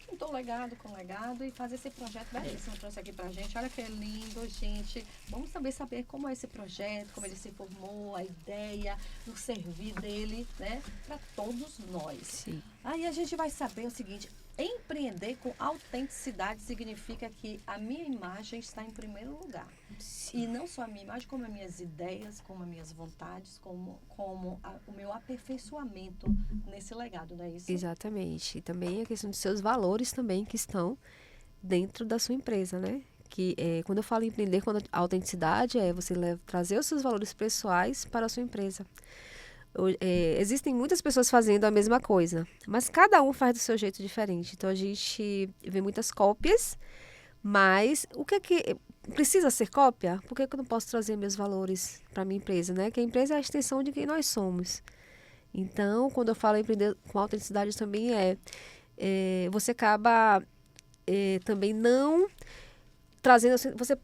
Juntou legado com legado e fazer esse projeto belíssimo. Trouxe aqui pra gente. Olha que lindo, gente. Vamos saber como é esse projeto, como ele se formou, a ideia, o servir dele, né? Para todos nós. Sim. Aí a gente vai saber o seguinte, empreender com autenticidade significa que a minha imagem está em primeiro lugar. E não só a minha imagem, como as minhas ideias, como as minhas vontades, como o meu aperfeiçoamento nesse legado, não é isso? Exatamente. E também a questão dos seus valores também que estão dentro da sua empresa, né? Que quando eu falo em empreender com autenticidade, é você trazer os seus valores pessoais para a sua empresa. Existem muitas pessoas fazendo a mesma coisa, mas cada um faz do seu jeito diferente. Então a gente vê muitas cópias, mas o que é que precisa ser cópia? Por que eu não posso trazer meus valores para a minha empresa, né? Que a empresa é a extensão de quem nós somos. Então, quando eu falo em empreender com autenticidade também você acaba também não trazendo,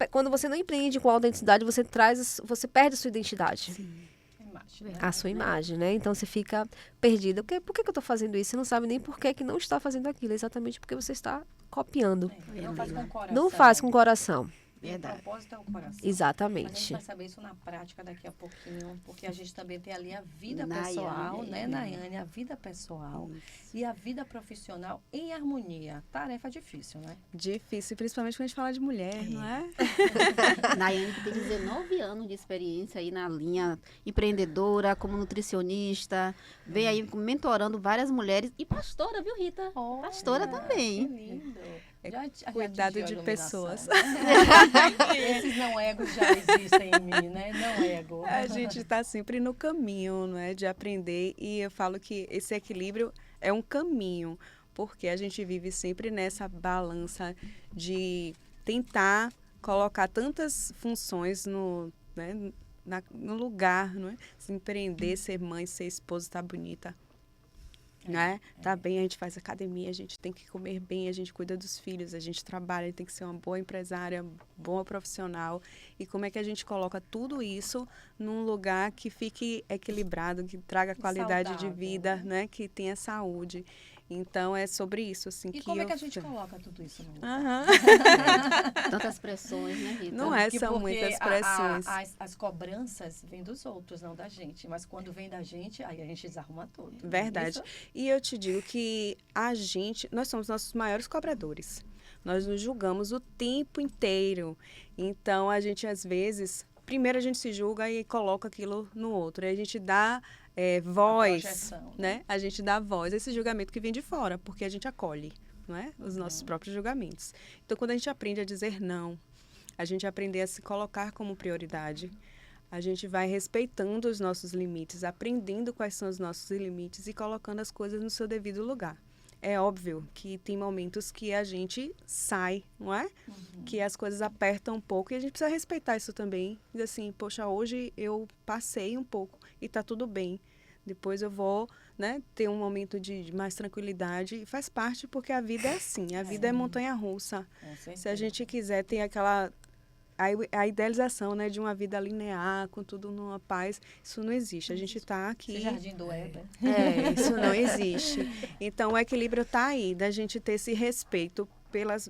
quando você não empreende com autenticidade, você perde a sua identidade. Sim. A sua imagem, né? Então você fica perdida. Por que eu estou fazendo isso? Você não sabe nem por que não está fazendo aquilo. Exatamente porque você está copiando. Não faz com coração. Não faz com coração. Verdade. O propósito é o coração. A gente Exatamente. vai saber isso na prática daqui a pouquinho, porque a gente também tem ali a vida Nayane, pessoal, né, Nayane? A vida pessoal e a vida profissional em harmonia. Tarefa difícil, né? Difícil, principalmente quando a gente fala de mulher, não é? Nayane que tem 19 anos de experiência aí na linha empreendedora, como nutricionista, vem aí mentorando várias mulheres e pastora, viu, Rita? Pastora Que também. lindo. Já Cuidado atingiu a de iluminação, pessoas. né? Esses não egos já existem em mim, né? Não ego. A gente está sempre no caminho, não é, de aprender, e eu falo que esse equilíbrio é um caminho, porque a gente vive sempre nessa balança de tentar colocar tantas funções no lugar, não é? Se empreender, ser mãe, ser esposa, estar bonita. Né? Tá bem, a gente faz academia, a gente tem que comer bem, a gente cuida dos filhos, a gente trabalha, tem que ser uma boa empresária, boa profissional. E como é que a gente coloca tudo isso num lugar que fique equilibrado, que traga qualidade saudável, de vida, né? Que tenha saúde. Então, é sobre isso, assim, E como é que a gente coloca tudo isso no lugar? Aham. Tantas pressões, né, Rita? Não é, Que são porque muitas pressões. As cobranças vêm dos outros, não da gente. Mas quando vem da gente, aí a gente desarruma tudo. Verdade. Isso? E eu te digo que nós somos nossos maiores cobradores. Nós nos julgamos o tempo inteiro. Então, a gente, às vezes, primeiro a gente se julga e coloca aquilo no outro. E a gente dá voz, projeção, né? A gente dá voz a esse julgamento que vem de fora, porque a gente acolhe, não é? Os nossos próprios julgamentos. Então, quando a gente aprende a dizer não, a gente aprender a se colocar como prioridade, a gente vai respeitando os nossos limites, aprendendo quais são os nossos limites e colocando as coisas no seu devido lugar. É óbvio que tem momentos que a gente sai, não é? Que as coisas apertam um pouco e a gente precisa respeitar isso também. Dizer assim, poxa, hoje eu passei um pouco e tá tudo bem. Depois eu vou, né, ter um momento de mais tranquilidade. E faz parte porque a vida é assim, a vida é montanha-russa. Se a gente quiser ter aquela... A idealização, né, de uma vida linear, com tudo numa paz, isso não existe. A gente está aqui... Esse jardim do Éden. Isso não existe. Então, o equilíbrio está aí, da gente ter esse respeito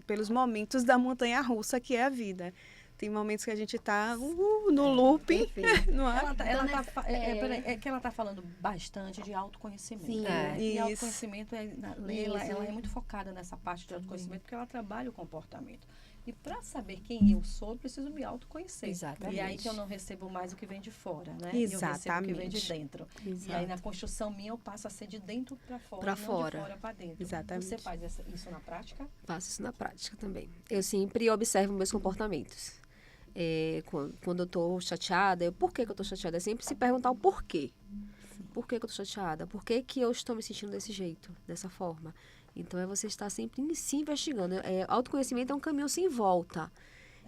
pelos momentos da montanha-russa, que é a vida. Tem momentos que a gente está no looping, não é? Ela está falando bastante de autoconhecimento. Sim. Né? E Isso. autoconhecimento, ela é muito focada nessa parte de autoconhecimento, porque ela trabalha o comportamento. E para saber quem eu sou, eu preciso me autoconhecer. Exatamente. E aí que eu não recebo mais o que vem de fora, né? Exatamente. Eu recebo o que vem de dentro. Exato. E aí na construção minha eu passo a ser de dentro para fora, Pra não fora. de fora para dentro. Exatamente. Você faz isso na prática? Faço isso na prática também. Eu sempre observo meus comportamentos. Quando eu estou chateada, por que eu estou chateada? É sempre se perguntar o porquê. Por que eu estou chateada? Por que eu estou me sentindo desse jeito, dessa forma? Então, você estar sempre se investigando. Autoconhecimento é um caminho sem volta.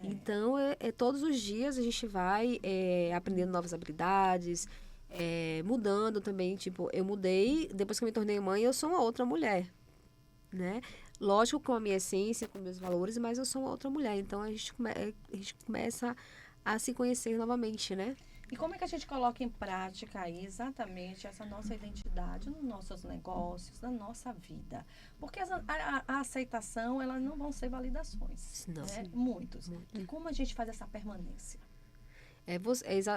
Então, todos os dias a gente vai aprendendo novas habilidades, mudando também. Tipo, eu mudei, depois que eu me tornei mãe, eu sou uma outra mulher, né? Lógico, com a minha essência, com meus valores, mas eu sou uma outra mulher. Então, a gente começa a se conhecer novamente, né? E como é que a gente coloca em prática aí exatamente essa nossa identidade nos nossos negócios, na nossa vida? Porque a aceitação, elas não vão ser validações. Não. Né? Muitos. E como a gente faz essa permanência?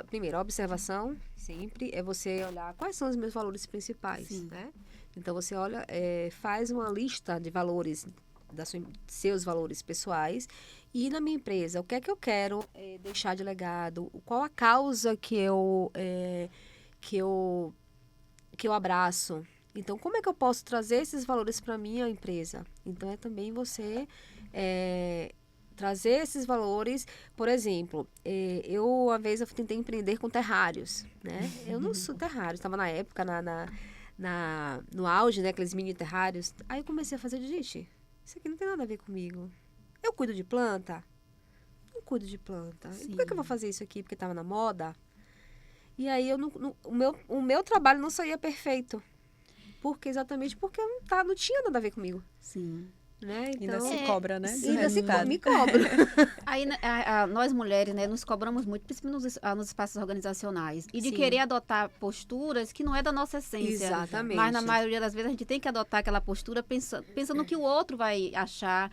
Primeiro, a observação, sempre, é você olhar quais são os meus valores principais, né? Então, você olha, faz uma lista de valores, seus valores pessoais, e na minha empresa, o que é que eu quero deixar de legado, qual a causa que eu abraço. Então, como é que eu posso trazer esses valores para a minha empresa? Então, é também você trazer esses valores. Por exemplo, uma vez eu tentei empreender com terrários, né? Eu não sou terrário, estava na época no auge, né? Aqueles mini terrários. Aí eu comecei a fazer, gente, isso aqui não tem nada a ver comigo. Eu cuido de planta? Não cuido de planta. E por que eu vou fazer isso aqui? Porque estava na moda? E aí o meu trabalho não saía perfeito. Exatamente porque não tinha nada a ver comigo. Sim. Né? Ainda Então, se cobra, né? do ainda resultado. me cobro. Aí, nós mulheres, né, nos cobramos muito, principalmente nos espaços organizacionais. E de Sim. querer adotar posturas que não é da nossa essência. Exatamente. Mas, na maioria das vezes, a gente tem que adotar aquela postura pensando que o outro vai achar,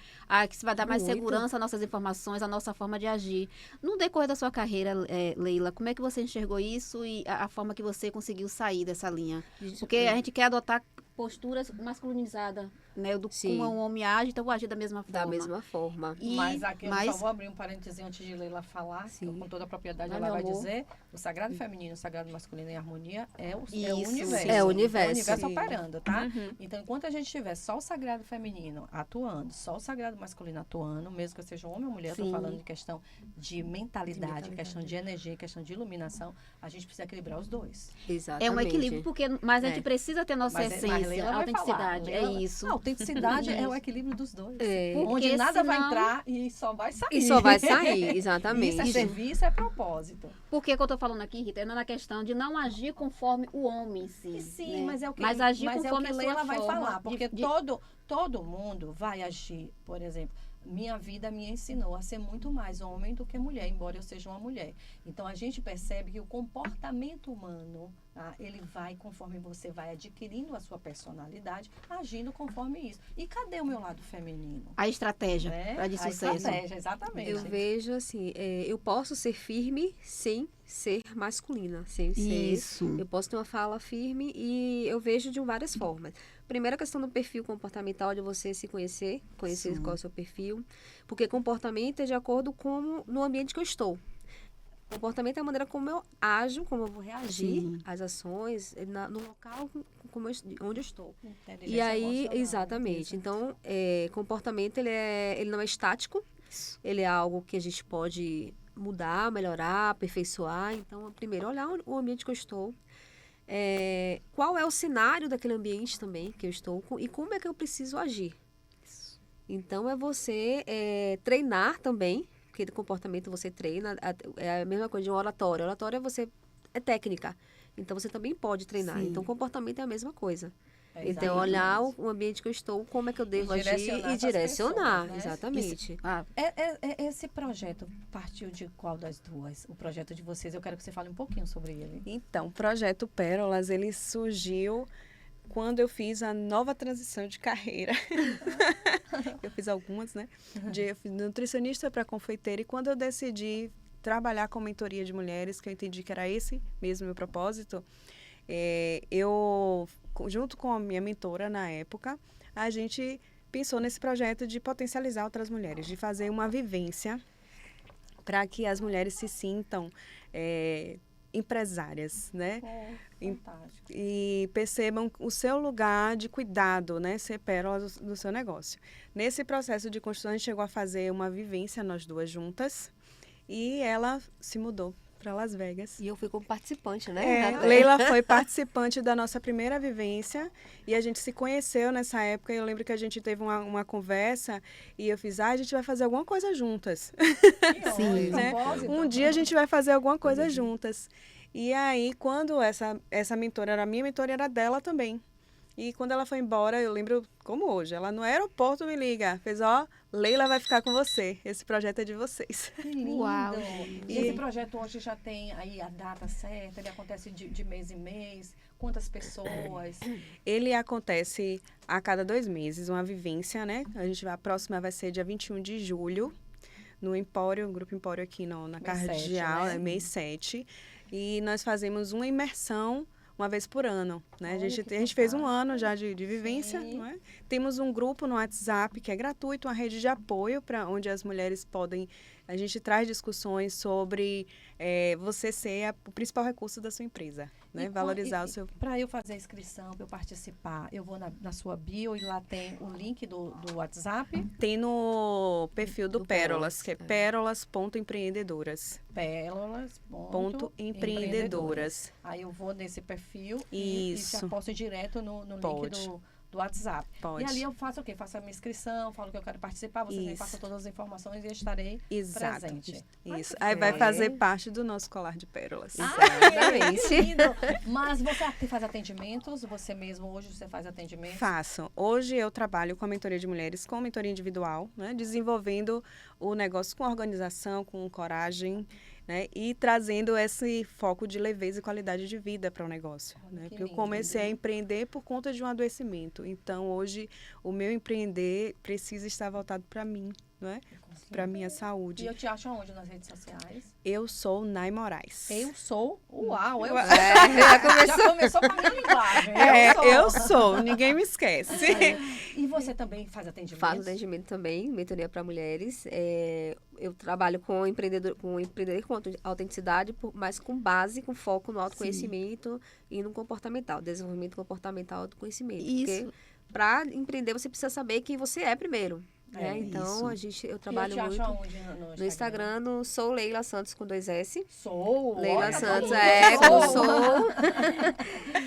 que isso vai dar mais Muito. segurança às nossas informações, à nossa forma de agir. No decorrer da sua carreira, Leila, como é que você enxergou isso e a forma que você conseguiu sair dessa linha? Porque a gente quer adotar posturas masculinizadas, né? Como um homem age, então eu vou agir da mesma forma. Da mesma forma. Mas aqui eu só vou abrir um parênteses antes de Leila falar, que com toda a propriedade ela vai dizer, o sagrado feminino, o sagrado masculino em harmonia é o universo. É o universo. É o universo Sim. operando, tá? Então, enquanto a gente tiver só o sagrado feminino atuando, só o sagrado masculino atuando, mesmo que eu seja um homem ou mulher, eu tô falando de questão de mentalidade, questão de energia, questão de iluminação, a gente precisa equilibrar os dois. Exatamente. É um equilíbrio, mas a gente precisa ter nossa Mas essência, Leila a vai autenticidade, falar. é isso. A autenticidade é o equilíbrio dos dois. É. Onde nada vai senão- entrar e só vai sair. E só vai sair, exatamente. Isso é serviço, é propósito. Por que eu tô falando aqui, Rita? É na questão de não agir conforme o homem em si. E sim, né? mas é o que, mas agir mas é o conforme que a sua Leila vai forma falar. Porque de- todo mundo vai agir, por exemplo. Minha vida me ensinou a ser muito mais homem do que mulher, embora eu seja uma mulher. Então, a gente percebe que o comportamento humano, ele vai, conforme você vai adquirindo a sua personalidade, agindo conforme isso. E cadê o meu lado feminino? A estratégia Né? para de A sucesso. estratégia, exatamente. Eu vejo assim, eu posso ser firme sem ser masculina, sem ser. Isso. Eu posso ter uma fala firme e eu vejo de várias formas. Primeira questão do perfil comportamental, de você se conhecer qual é o seu perfil. Porque comportamento é de acordo com no ambiente que eu estou. Comportamento é a maneira como eu ajo, como eu vou reagir às ações, no local onde eu estou. E aí, exatamente. Então, comportamento, ele não é estático. Ele é algo que a gente pode mudar, melhorar, aperfeiçoar. Então, primeiro, olhar o ambiente que eu estou. Qual é o cenário daquele ambiente também que eu estou e como é que eu preciso agir. Então, é você treinar também, porque de comportamento você treina, é a mesma coisa de um oratório. Oratório é técnica, então você também pode treinar. Sim. Então, comportamento é a mesma coisa. É, Então, olhar o ambiente que eu estou, como é que eu devo agir direcionar e essas direcionar, pessoas, né? exatamente. Esse projeto partiu de qual das duas? O projeto de vocês, eu quero que você fale um pouquinho sobre ele. Então, o projeto Pérolas, ele surgiu quando eu fiz a nova transição de carreira. Eu fiz algumas, né? Eu fui nutricionista para confeiteira e quando eu decidi trabalhar com mentoria de mulheres, que eu entendi que era esse mesmo meu propósito, eu, junto com a minha mentora na época, a gente pensou nesse projeto de potencializar outras mulheres, de fazer uma vivência para que as mulheres se sintam empresárias, né? Fantástico. E percebam o seu lugar de cuidado, né? Ser pérola do seu negócio. Nesse processo de construção, a gente chegou a fazer uma vivência, nós duas juntas, e ela se mudou para Las Vegas. E eu fui como participante, né? Leila foi participante da nossa primeira vivência e a gente se conheceu nessa época. Eu lembro que a gente teve uma conversa e eu fiz, a gente vai fazer alguma coisa juntas. Sim, Né? Um dia a gente vai fazer alguma coisa juntas. E aí, quando essa mentora era minha mentora, era dela também. E quando ela foi embora, eu lembro como hoje, ela no aeroporto me liga, fez, ó, Leila vai ficar com você, esse projeto é de vocês. Que lindo! Uau, E esse projeto hoje já tem aí a data certa, ele acontece de mês em mês, quantas pessoas? Ele acontece a cada 2 meses, uma vivência, né? A próxima vai ser dia 21 de julho, no Empório, Grupo Empório aqui na Mês Cardeal, 7, né? mês 7. E nós fazemos uma imersão uma vez por ano, né? Olha, A gente que fez um fantástico. ano já de vivência, Sim. não é? Temos um grupo no WhatsApp que é gratuito, uma rede de apoio para onde as mulheres podem... A gente traz discussões sobre você ser o principal recurso da sua empresa, né? Valorizar o seu... Para eu fazer a inscrição, para eu participar, eu vou na sua bio e lá tem o link do WhatsApp, Tem no perfil do Do Pérolas, Pérolas, que é é. pérolas.empreendedoras. pérolas.empreendedoras. Aí eu vou nesse perfil e já Isso. posto direto no link Pode. do WhatsApp. Pode. E ali eu faço o quê? Faço a minha inscrição, falo que eu quero participar, vocês me Isso. passam todas as informações e eu estarei Exato. presente. Ai, Isso. que Aí vai fé. fazer parte do nosso colar de pérolas. Exatamente. Que lindo. Mas você faz atendimentos? Você mesmo hoje você faz atendimentos? Faço. Hoje eu trabalho com a mentoria de mulheres, com mentoria individual, né? Desenvolvendo o negócio com organização, com coragem, né? E trazendo esse foco de leveza e qualidade de vida para o negócio. Olha, Né? que Porque eu lindo. comecei a empreender por conta de um adoecimento. Então, hoje, o meu empreender precisa estar voltado para mim, né? Para minha E saúde. eu te acho aonde nas redes sociais? Eu sou Nai Moraes. Eu sou. Uau, eu Já Já começou com a minha linguagem. Eu sou, ninguém me esquece. E você também faz atendimento? Faço atendimento também, mentoria para mulheres. Eu trabalho com empreendedor com autenticidade, mas com base, com foco no autoconhecimento e no comportamental, desenvolvimento comportamental e autoconhecimento. Isso. Porque para empreender você precisa saber quem você é primeiro. Né? Então, isso. eu E trabalho eu te muito acho aonde no no Instagram, no Sou Leila Santos com 2 S. Sou. Leila olha, Santos, bonito. com Sou.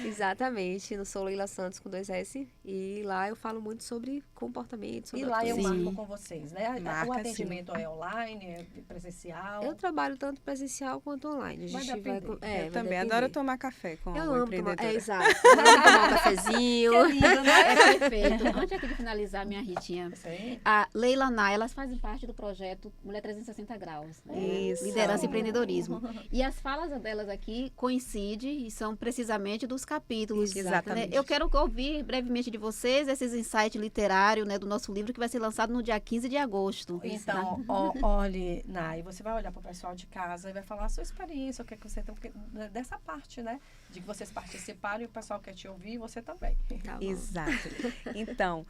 Exatamente, no Sou Leila Santos com 2 S. E lá eu falo muito sobre comportamento, sobre E lá eu autoconhecimento. marco com vocês, né? Marca, O atendimento é online, é presencial? Eu trabalho tanto presencial quanto online. A Vai gente vai, depender. vai Eu também depender. adoro tomar café com Eu a amo tomar, empreendedora. exato. Eu amo tomar um cafezinho. Que lindo, né? É perfeito. Antes aqui de finalizar, minha Ritinha, Sim. a Leila Nay, elas fazem parte do projeto Mulher 360 Graus. Né? Isso. Liderança e empreendedorismo. E as falas delas aqui coincidem e são precisamente dos capítulos. Exatamente. Né? Eu quero ouvir brevemente de vocês esses insights literários, né, do nosso livro que vai ser lançado no dia 15 de agosto. Então, olhe, Nai, você vai olhar para o pessoal de casa e vai falar a sua experiência, o que é que você tem, porque dessa parte, né? De que vocês participaram e o pessoal quer te ouvir, você também. Tá bom. Exato. Então,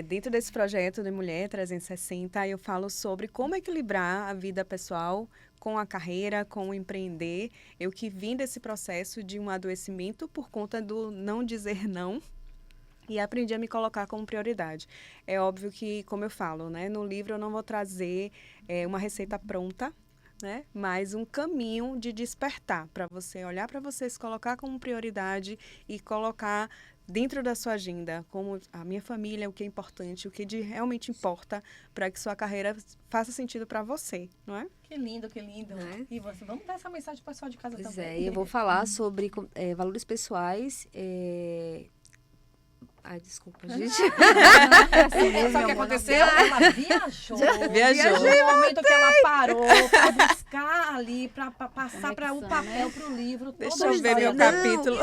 dentro desse projeto de Mulher 360, eu falo sobre como equilibrar a vida pessoal com a carreira, com o empreender. Eu que vim desse processo de um adoecimento por conta do não dizer não. E aprendi a me colocar como prioridade. É óbvio que, como eu falo, né, no livro eu não vou trazer uma receita pronta, né, mas um caminho de despertar para você olhar para você, se colocar como prioridade e colocar dentro da sua agenda como a minha família, o que é importante, o que realmente importa para que sua carreira faça sentido para você, não é? Que lindo, que lindo. Né? E você, vamos dar essa mensagem pro pessoal de casa Pois também. é, e eu vou falar sobre valores pessoais. Ai, desculpa, gente. Sabe o que aconteceu? Ela viajou. Viajou. No momento que ela parou para buscar ali, para passar para o Conexão, papel, né? para o livro. Deixa toda a eu ver meu história. capítulo.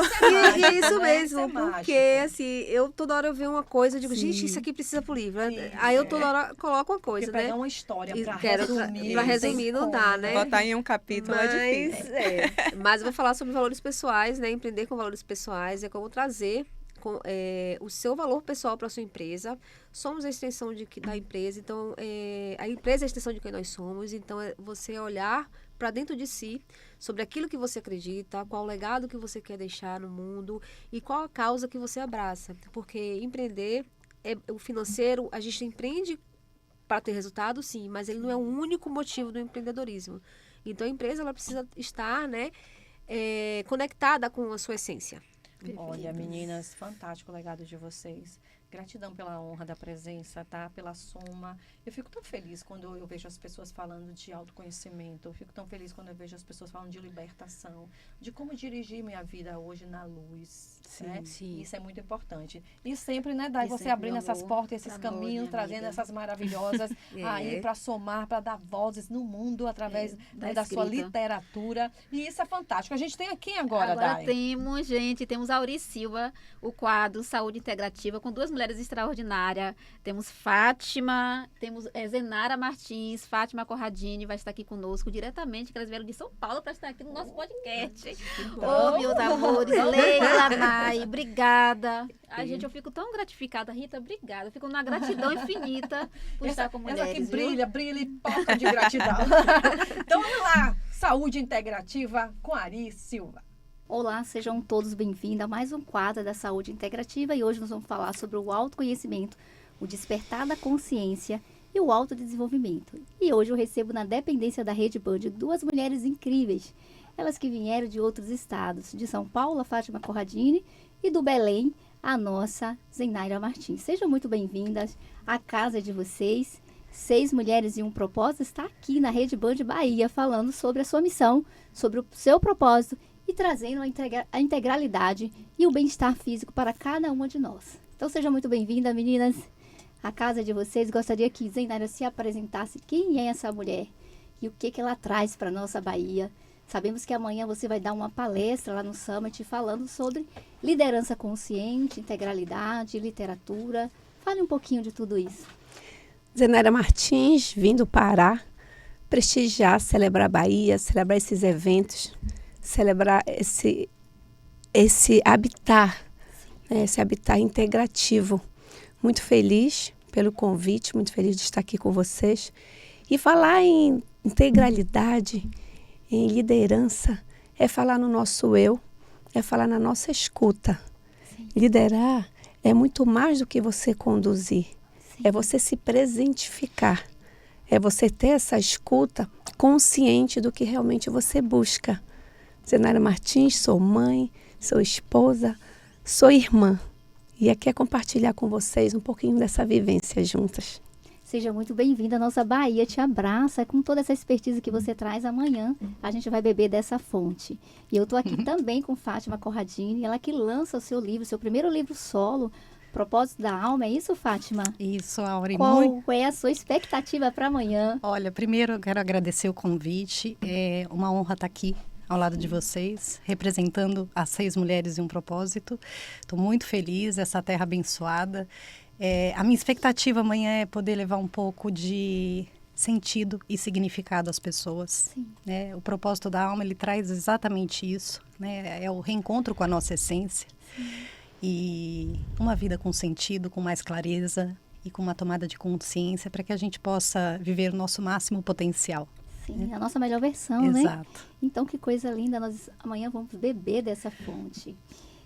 E é isso né? mesmo, Isso é porque mágico. assim, eu toda hora eu vejo uma coisa, eu digo, gente, isso aqui precisa pro livro. Aí eu toda hora coloco uma Porque coisa, pegar né? uma história E para quero resumir. pra resumir não dá, né? Botar em um capítulo é difícil. Mas eu vou falar sobre valores pessoais, né? Empreender com valores pessoais é como trazer o seu valor pessoal para a sua empresa. Somos a extensão da empresa, então a empresa é a extensão de quem nós somos, então é você olhar para dentro de si, sobre aquilo que você acredita, qual o legado que você quer deixar no mundo e qual a causa que você abraça. Porque empreender, o financeiro, a gente empreende para ter resultado, sim, mas ele não é o único motivo do empreendedorismo. Então a empresa ela precisa estar, né, conectada com a sua essência. Olha, meninas, fantástico o legado de vocês. Gratidão pela honra da presença, tá? Pela soma. Eu fico tão feliz quando eu vejo as pessoas falando de autoconhecimento. Eu fico tão feliz quando eu vejo as pessoas falando de libertação, de como dirigir minha vida hoje na luz. Sim, né? sim. Isso é muito importante. E sempre, né, Dai, E você sempre abrindo essas amor, portas, esses amor, caminhos, minha trazendo amiga. essas maravilhosas aí para somar, para dar vozes no mundo através da sua escrita. literatura. E isso é fantástico. A gente tem aqui agora, Dai. Temos Auri Silva, o quadro Saúde Integrativa, com 2 mulheres extraordinárias. Temos Fátima, temos Zenara Martins, Fátima Corradini vai estar aqui conosco diretamente, que elas vieram de São Paulo para estar aqui no nosso podcast. Ô, meus amores, Leila, Nai, obrigada. Ai, gente, eu fico tão gratificada. Rita, obrigada. Eu fico numa gratidão infinita por estar com mulheres. Essa que viu? brilha, brilha e porta de gratidão. Então vamos lá, Saúde Integrativa com Ari Silva. Olá, sejam todos bem-vindos a mais um quadro da Saúde Integrativa e hoje nós vamos falar sobre o autoconhecimento, o despertar da consciência e o autodesenvolvimento. E hoje eu recebo na dependência da Rede Band 2 mulheres incríveis, elas que vieram de outros estados, de São Paulo, a Fátima Corradini, e do Belém, a nossa Zenaira Martins. Sejam muito bem-vindas à casa de vocês. 6 mulheres e um propósito está aqui na Rede Band Bahia falando sobre a sua missão, sobre o seu propósito e trazendo a integralidade e o bem-estar físico para cada uma de nós. Então sejam muito bem-vindas, meninas, à casa de vocês. Gostaria que Zenaira se apresentasse quem é essa mulher e o que ela traz para a nossa Bahia. Sabemos que amanhã você vai dar uma palestra lá no Summit falando sobre liderança consciente, integralidade, literatura. Fale um pouquinho de tudo isso. Zenaira Martins, vim do Pará, prestigiar, celebrar a Bahia, celebrar esses eventos, celebrar esse habitat, né, esse habitat integrativo. Muito feliz pelo convite, muito feliz de estar aqui com vocês. E falar em integralidade, em liderança, é falar no nosso eu, é falar na nossa escuta. Sim. Liderar é muito mais do que você conduzir. Sim. É você se presentificar. É você ter essa escuta consciente do que realmente você busca. Zenaira Martins, sou mãe, sou esposa, sou irmã. E aqui é compartilhar com vocês um pouquinho dessa vivência juntas. Seja muito bem-vinda, a nossa Bahia te abraça com toda essa expertise que você traz. Amanhã a gente vai beber dessa fonte. E eu estou aqui também com Fátima Corradini, ela que lança o seu livro, seu primeiro livro solo, Propósito da Alma. É isso, Fátima? Isso, Auri. Qual é a sua expectativa para amanhã? Olha, primeiro eu quero agradecer o convite. É uma honra estar aqui ao lado de vocês, representando as 6 mulheres e um propósito. Estou muito feliz, essa terra abençoada. A minha expectativa amanhã é poder levar um pouco de sentido e significado às pessoas. Né? O propósito da alma, ele traz exatamente isso, né? É o reencontro com a nossa essência. Sim. E uma vida com sentido, com mais clareza e com uma tomada de consciência para que a gente possa viver o nosso máximo potencial. Sim, a nossa melhor versão, Exato. né? Então, que coisa linda. Nós amanhã vamos beber dessa fonte.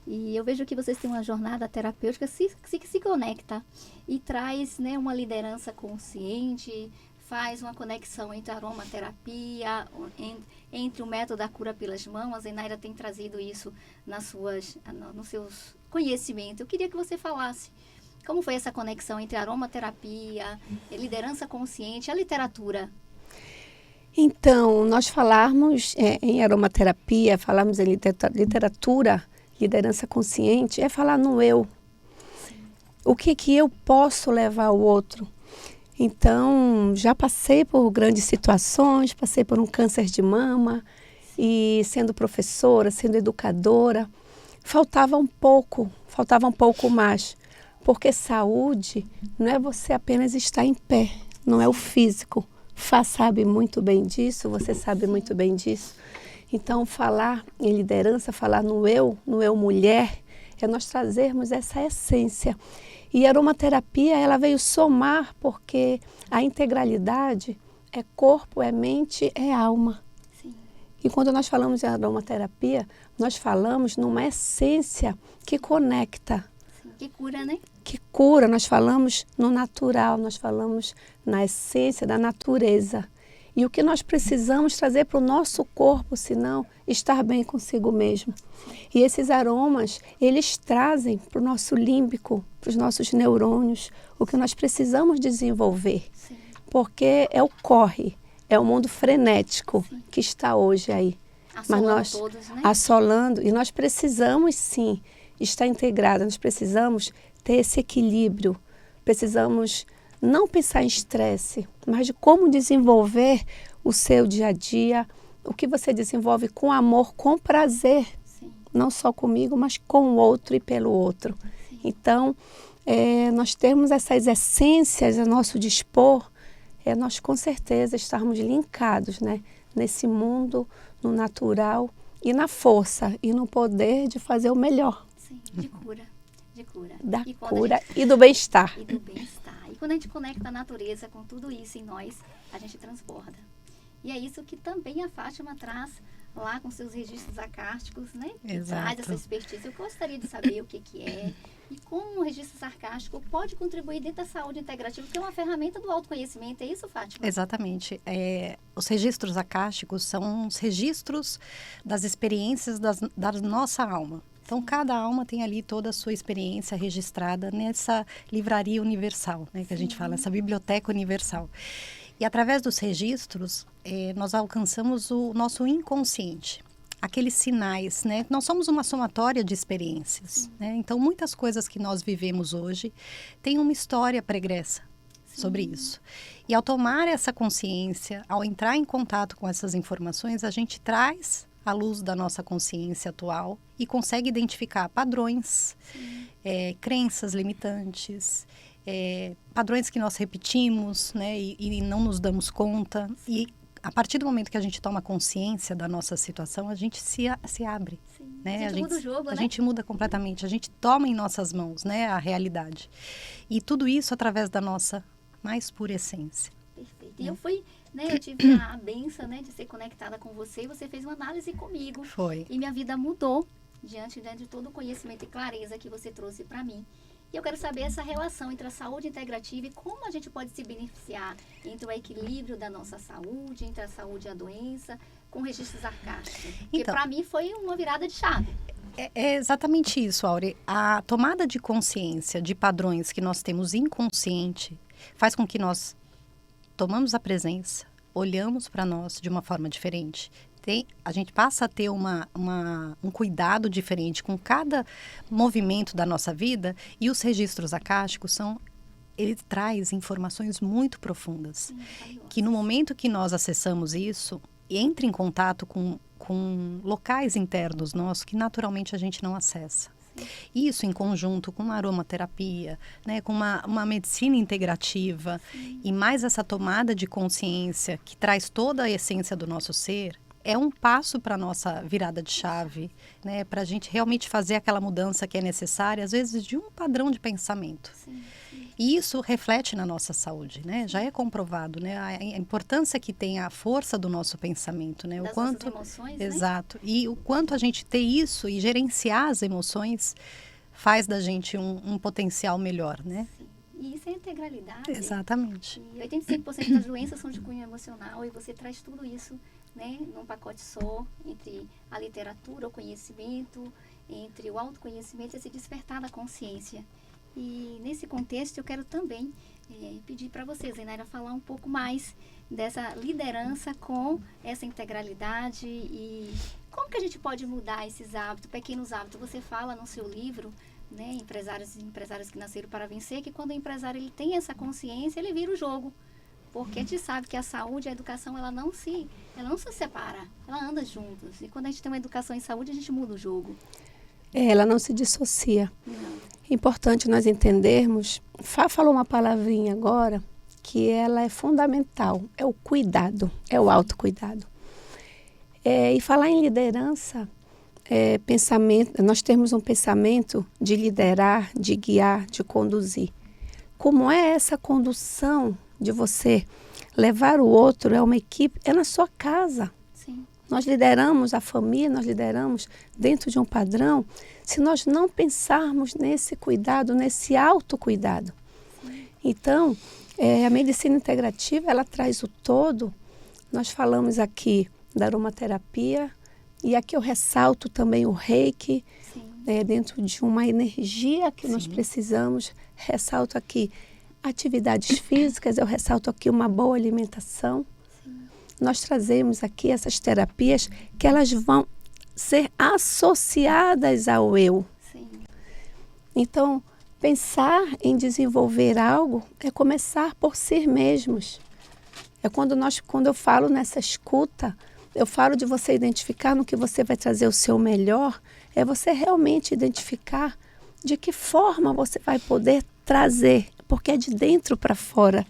E eu vejo que vocês têm uma jornada terapêutica que se conecta e traz, né, uma liderança consciente, faz uma conexão entre a aromaterapia, entre o método da cura pelas mãos. A Zenaira tem trazido isso nos seus conhecimentos. Eu queria que você falasse como foi essa conexão entre a aromaterapia, liderança consciente e a literatura. Então, nós falarmos em aromaterapia, falarmos em literatura, liderança consciente, é falar no eu. Sim. O que eu posso levar ao outro? Então, já passei por grandes situações, passei por um câncer de mama, e sendo professora, sendo educadora, faltava um pouco mais, porque saúde não é você apenas estar em pé, não é o físico. Fá sabe muito bem disso, você sabe muito bem disso. Então, falar em liderança, falar no eu mulher, é nós trazermos essa essência. E a aromaterapia, ela veio somar, porque a integralidade é corpo, é mente, é alma. Sim. E quando nós falamos em aromaterapia, nós falamos numa essência que conecta. Sim, que cura, né? Que cura, nós falamos no natural, nós falamos na essência da natureza. E o que nós precisamos trazer para o nosso corpo, senão estar bem consigo mesmo. E esses aromas, eles trazem para o nosso límbico, para os nossos neurônios, o que nós precisamos desenvolver. Sim. Porque é o corre, é o mundo frenético que está hoje aí. Assolando Mas nós, todos, né? assolando, e nós precisamos sim estar integrados, nós precisamos ter esse equilíbrio, precisamos não pensar em estresse, mas de como desenvolver o seu dia a dia, o que você desenvolve com amor, com prazer, Sim. não só comigo, mas com o outro e pelo outro. Sim. Então, nós termos essas essências a nosso dispor, nós com certeza estarmos linkados, né, nesse mundo, no natural e na força e no poder de fazer o melhor. Sim, de cura. Da E quando cura e do bem-estar. E do bem-estar. E quando a gente conecta a natureza com tudo isso em nós, a gente transborda. E é isso que também a Fátima traz lá com seus registros acásticos, né? Exato. Traz essa expertise. Eu gostaria de saber o que é e como o registro sarcástico pode contribuir dentro da saúde integrativa, porque é uma ferramenta do autoconhecimento. É isso, Fátima? Exatamente. Os registros acásticos são os registros das experiências da nossa alma. Então, cada alma tem ali toda a sua experiência registrada nessa livraria universal, né, que a gente fala, essa biblioteca universal. E através dos registros, nós alcançamos o nosso inconsciente, aqueles sinais, né? Nós somos uma somatória de experiências, né? Então, muitas coisas que nós vivemos hoje têm uma história pregressa sobre isso. E ao tomar essa consciência, ao entrar em contato com essas informações, a gente traz à luz da nossa consciência atual e consegue identificar padrões, crenças limitantes, padrões que nós repetimos, né, e não nos damos conta. E a partir do momento que a gente toma consciência da nossa situação, a gente se abre. Sim. Né? A gente muda o jogo, a né? gente muda completamente, a gente toma em nossas mãos, né, a realidade. E tudo isso através da nossa mais pura essência. Perfeito. E eu fui, né, eu tive a benção, né, de ser conectada com você e você fez uma análise comigo. Foi. E minha vida mudou diante de todo o conhecimento e clareza que você trouxe para mim. E eu quero saber essa relação entre a saúde integrativa e como a gente pode se beneficiar entre o equilíbrio da nossa saúde, entre a saúde e a doença, com registros sarcásticos. Porque Então, para mim foi uma virada de chave. É exatamente isso, Aure. A tomada de consciência de padrões que nós temos inconsciente faz com que nós tomamos a presença, olhamos para nós de uma forma diferente. A gente passa a ter um cuidado diferente com cada movimento da nossa vida, e os registros acásticos ele traz informações muito profundas, que no momento que nós acessamos isso, entra em contato com locais internos nossos que naturalmente a gente não acessa. Isso em conjunto com uma aromaterapia, né, com uma medicina integrativa, e mais essa tomada de consciência que traz toda a essência do nosso ser, é um passo para a nossa virada de chave, né, para a gente realmente fazer aquela mudança que é necessária, às vezes de um padrão de pensamento. E isso reflete na nossa saúde, né? Já é comprovado, né? A importância que tem a força do nosso pensamento, né? Das o quanto, nossas emoções, exato. Né? E o quanto a gente ter isso e gerenciar as emoções faz da gente um potencial melhor, né? Sim. E isso é integralidade. Exatamente. E 85% das doenças são de cunho emocional e você traz tudo isso, né, num pacote só, entre a literatura, o conhecimento, entre o autoconhecimento e esse despertar da consciência. E nesse contexto eu quero também pedir para você, Zenaira, falar um pouco mais dessa liderança com essa integralidade e como que a gente pode mudar esses hábitos, pequenos hábitos. Você fala no seu livro, né, empresários e empresárias que nasceram para vencer, que quando o empresário ele tem essa consciência, ele vira o jogo. Porque a gente sabe que a saúde e a educação, ela não se separa, ela anda juntas. E quando a gente tem uma educação em saúde, a gente muda o jogo. Ela não se dissocia. Não. É importante nós entendermos, Fá falou uma palavrinha agora, que ela é fundamental, é o cuidado, é o autocuidado. E falar em liderança, pensamento, nós temos um pensamento de liderar, de guiar, de conduzir. Como é essa condução de você levar o outro, é uma equipe, é na sua casa. Sim. Nós lideramos a família, nós lideramos dentro de um padrão, se nós não pensarmos nesse cuidado, nesse autocuidado. Então, a medicina integrativa, ela traz o todo Nós falamos aqui da aromaterapia e aqui eu ressalto também o reiki, dentro de uma energia que nós precisamos. Ressalto aqui atividades físicas, eu ressalto aqui uma boa alimentação. Nós trazemos aqui essas terapias que elas vão ser associadas ao eu. Então, pensar em desenvolver algo é começar por si mesmos. É quando eu falo nessa escuta, eu falo de você identificar no que você vai trazer o seu melhor, é você realmente identificar de que forma você vai poder trazer, porque é de dentro para fora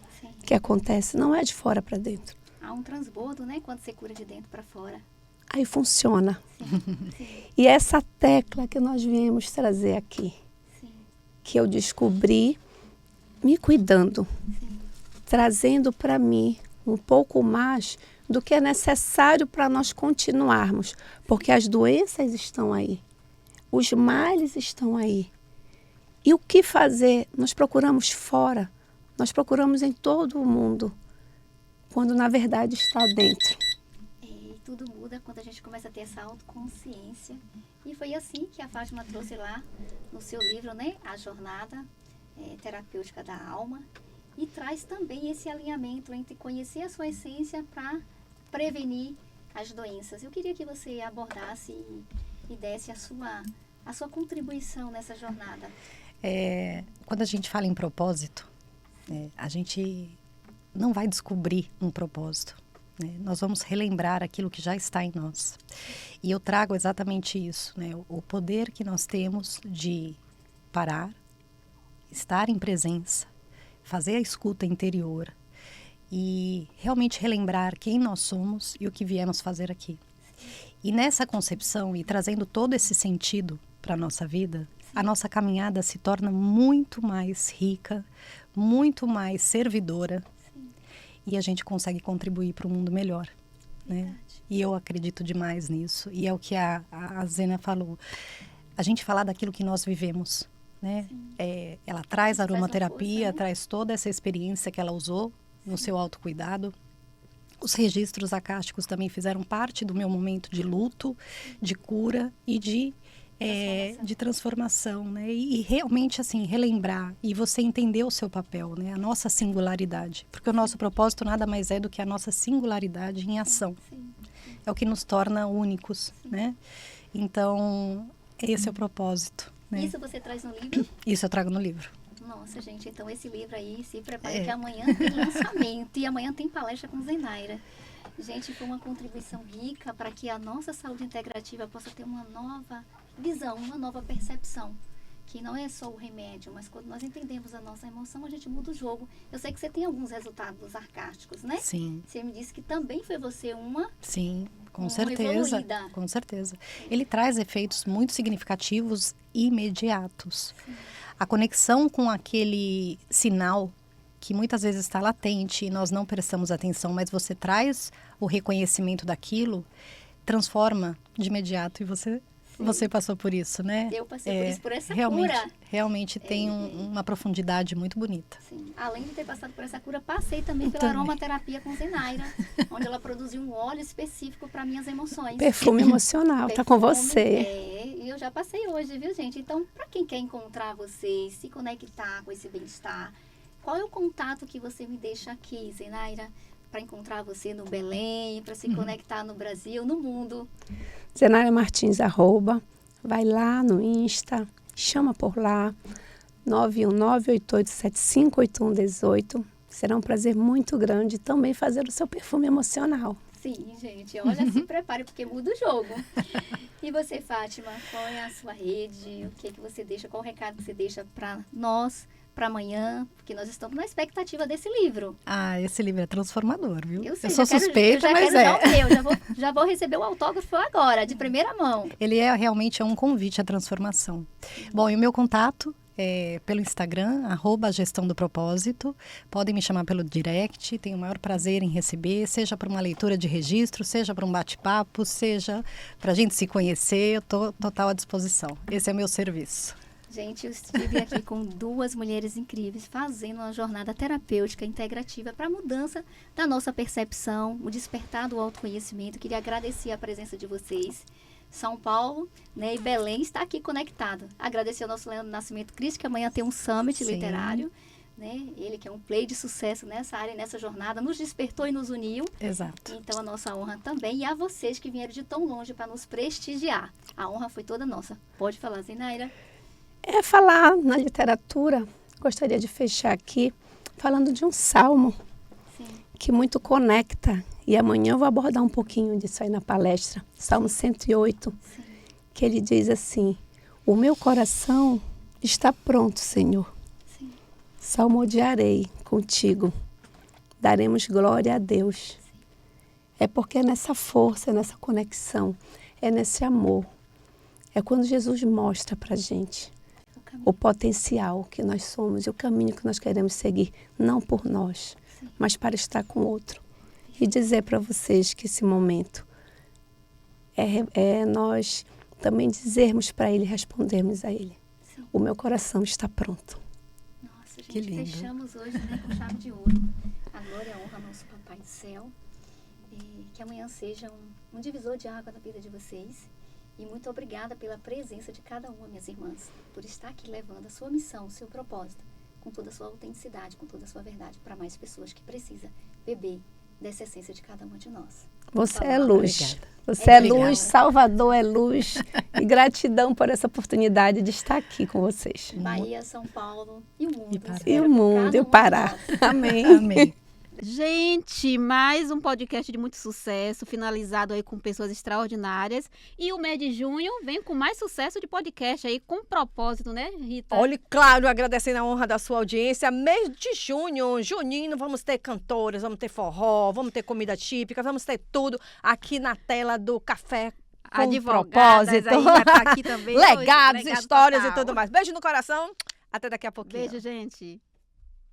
que acontece, não é de fora para dentro. Há um transbordo, né, quando você cura de dentro para fora. Aí funciona. E essa tecla que nós viemos trazer aqui, que eu descobri me cuidando, trazendo para mim um pouco mais do que é necessário para nós continuarmos, porque as doenças estão aí, os males estão aí. E o que fazer? Nós procuramos fora, nós procuramos em todo o mundo, quando na verdade está dentro. E tudo muda quando a gente começa a ter essa autoconsciência. E foi assim que a Fátima trouxe lá no seu livro, né, A Jornada Terapêutica da Alma, e traz também esse alinhamento entre conhecer a sua essência para prevenir as doenças. Eu queria que você abordasse e desse a sua contribuição nessa jornada. Quando a gente fala em propósito, a gente não vai descobrir um propósito. Nós vamos relembrar aquilo que já está em nós. E eu trago exatamente isso, o poder que nós temos de parar, estar em presença, fazer a escuta interior e realmente relembrar quem nós somos e o que viemos fazer aqui. E nessa concepção e trazendo todo esse sentido para a nossa vida, a nossa caminhada se torna muito mais rica, muito mais servidora. E a gente consegue contribuir para um mundo melhor, né? E eu acredito demais nisso. E é o que a Zena falou. A gente falar daquilo que nós vivemos, né? Ela traz a aromaterapia, traz toda essa experiência que ela usou no seu autocuidado. Os registros acásticos também fizeram parte do meu momento de luto, de cura e de transformação, né? E realmente, assim, relembrar e você entender o seu papel, né? A nossa singularidade. Porque o nosso propósito nada mais é do que a nossa singularidade em ação. É o que nos torna únicos, né? Então, esse é o propósito, né? Isso você traz no livro? Isso eu trago no livro. Nossa, gente, então esse livro aí, se prepare que amanhã tem lançamento e amanhã tem palestra com Zenaira. Gente, foi uma contribuição rica para que a nossa saúde integrativa possa ter uma nova visão, uma nova percepção. Que não é só o remédio, mas quando nós entendemos a nossa emoção, a gente muda o jogo. Eu sei que você tem alguns resultados arcásticos, né? Sim. Você me disse que também foi você uma... Sim, com certeza. Evoluída. Com certeza. Ele traz efeitos muito significativos imediatos. Sim. A conexão com aquele sinal que muitas vezes está latente e nós não prestamos atenção, mas você traz o reconhecimento daquilo, transforma de imediato e você passou por isso, né? Eu passei por isso, por essa realmente, cura. Realmente tem uma profundidade muito bonita. Sim. Além de ter passado por essa cura, passei também pela aromaterapia com Zenaira, onde ela produziu um óleo específico para minhas emoções. Perfume emocional, tá com você. E eu já passei hoje, viu, gente? Então, para quem quer encontrar você, se conectar com esse bem-estar, qual é o contato que você me deixa aqui, Zenaira, para encontrar você no Belém, para se conectar no Brasil, no mundo? Zenaira Martins, @ vai lá no Insta, chama por lá, 91988758118. Será um prazer muito grande também fazer o seu perfume emocional. Sim, gente, olha, se prepare porque muda o jogo. E você, Fátima, qual é a sua rede? O que você deixa? Qual o recado que você deixa para nós, para amanhã? Porque nós estamos na expectativa desse livro. Ah, esse livro é transformador, viu? Eu sei, sou suspeita, mas já vou receber o autógrafo agora, de primeira mão. Ele realmente um convite à transformação. Bom, e o meu contato é pelo Instagram, @gestão do propósito. Podem me chamar pelo direct, tenho o maior prazer em receber, seja para uma leitura de registro, seja para um bate-papo, seja para a gente se conhecer, eu estou total à disposição. Esse é o meu serviço. Gente, eu estive aqui com 2 mulheres incríveis fazendo uma jornada terapêutica integrativa para a mudança da nossa percepção, o despertar do autoconhecimento. Queria agradecer a presença de vocês. São Paulo, né, e Belém está aqui conectado. Agradecer ao nosso Leandro Nascimento Cristo, que amanhã tem um summit literário. Né? Ele que é um play de sucesso nessa área, nessa jornada, nos despertou e nos uniu. Exato. Então a nossa honra também. E a vocês que vieram de tão longe para nos prestigiar. A honra foi toda nossa. Pode falar, Zenaira. É falar na literatura, gostaria de fechar aqui falando de um salmo que muito conecta. E amanhã eu vou abordar um pouquinho disso aí na palestra. Salmo 108, que ele diz assim: o meu coração está pronto, Senhor. Salmodiarei contigo. Daremos glória a Deus. É porque é nessa força, é nessa conexão, é nesse amor. É quando Jesus mostra pra gente o potencial que nós somos e o caminho que nós queremos seguir, não por nós, mas para estar com o outro. E dizer para vocês que esse momento é nós também dizermos para Ele, respondermos a Ele. O meu coração está pronto. Nossa, gente, Que lindo. fechamos hoje, né, com chave de ouro. A glória e a honra ao nosso Papai do Céu. E que amanhã seja um divisor de água na vida de vocês. E muito obrigada pela presença de cada uma, minhas irmãs, por estar aqui levando a sua missão, o seu propósito, com toda a sua autenticidade, com toda a sua verdade, para mais pessoas que precisam beber dessa essência de cada uma de nós. Você é luz. Obrigada. Você é Obrigada. luz, Salvador é luz. E gratidão por essa oportunidade de estar aqui com vocês. Bahia, São Paulo e o mundo. E Pará. Espero E o por mundo, cada e o uma de Pará. nós. Amém. Amém. Gente, mais um podcast de muito sucesso, finalizado aí com pessoas extraordinárias. E o mês de junho vem com mais sucesso de podcast aí, com propósito, né, Rita? Olha, claro, agradecendo a honra da sua audiência. Mês de junho, junino, vamos ter cantoras, vamos ter forró, vamos ter comida típica, vamos ter tudo aqui na tela do Café com Advogadas Propósito. aí vai estar aqui também. Legados, Legado histórias total. e tudo mais. Beijo no coração. Até daqui a pouquinho. Beijo, gente.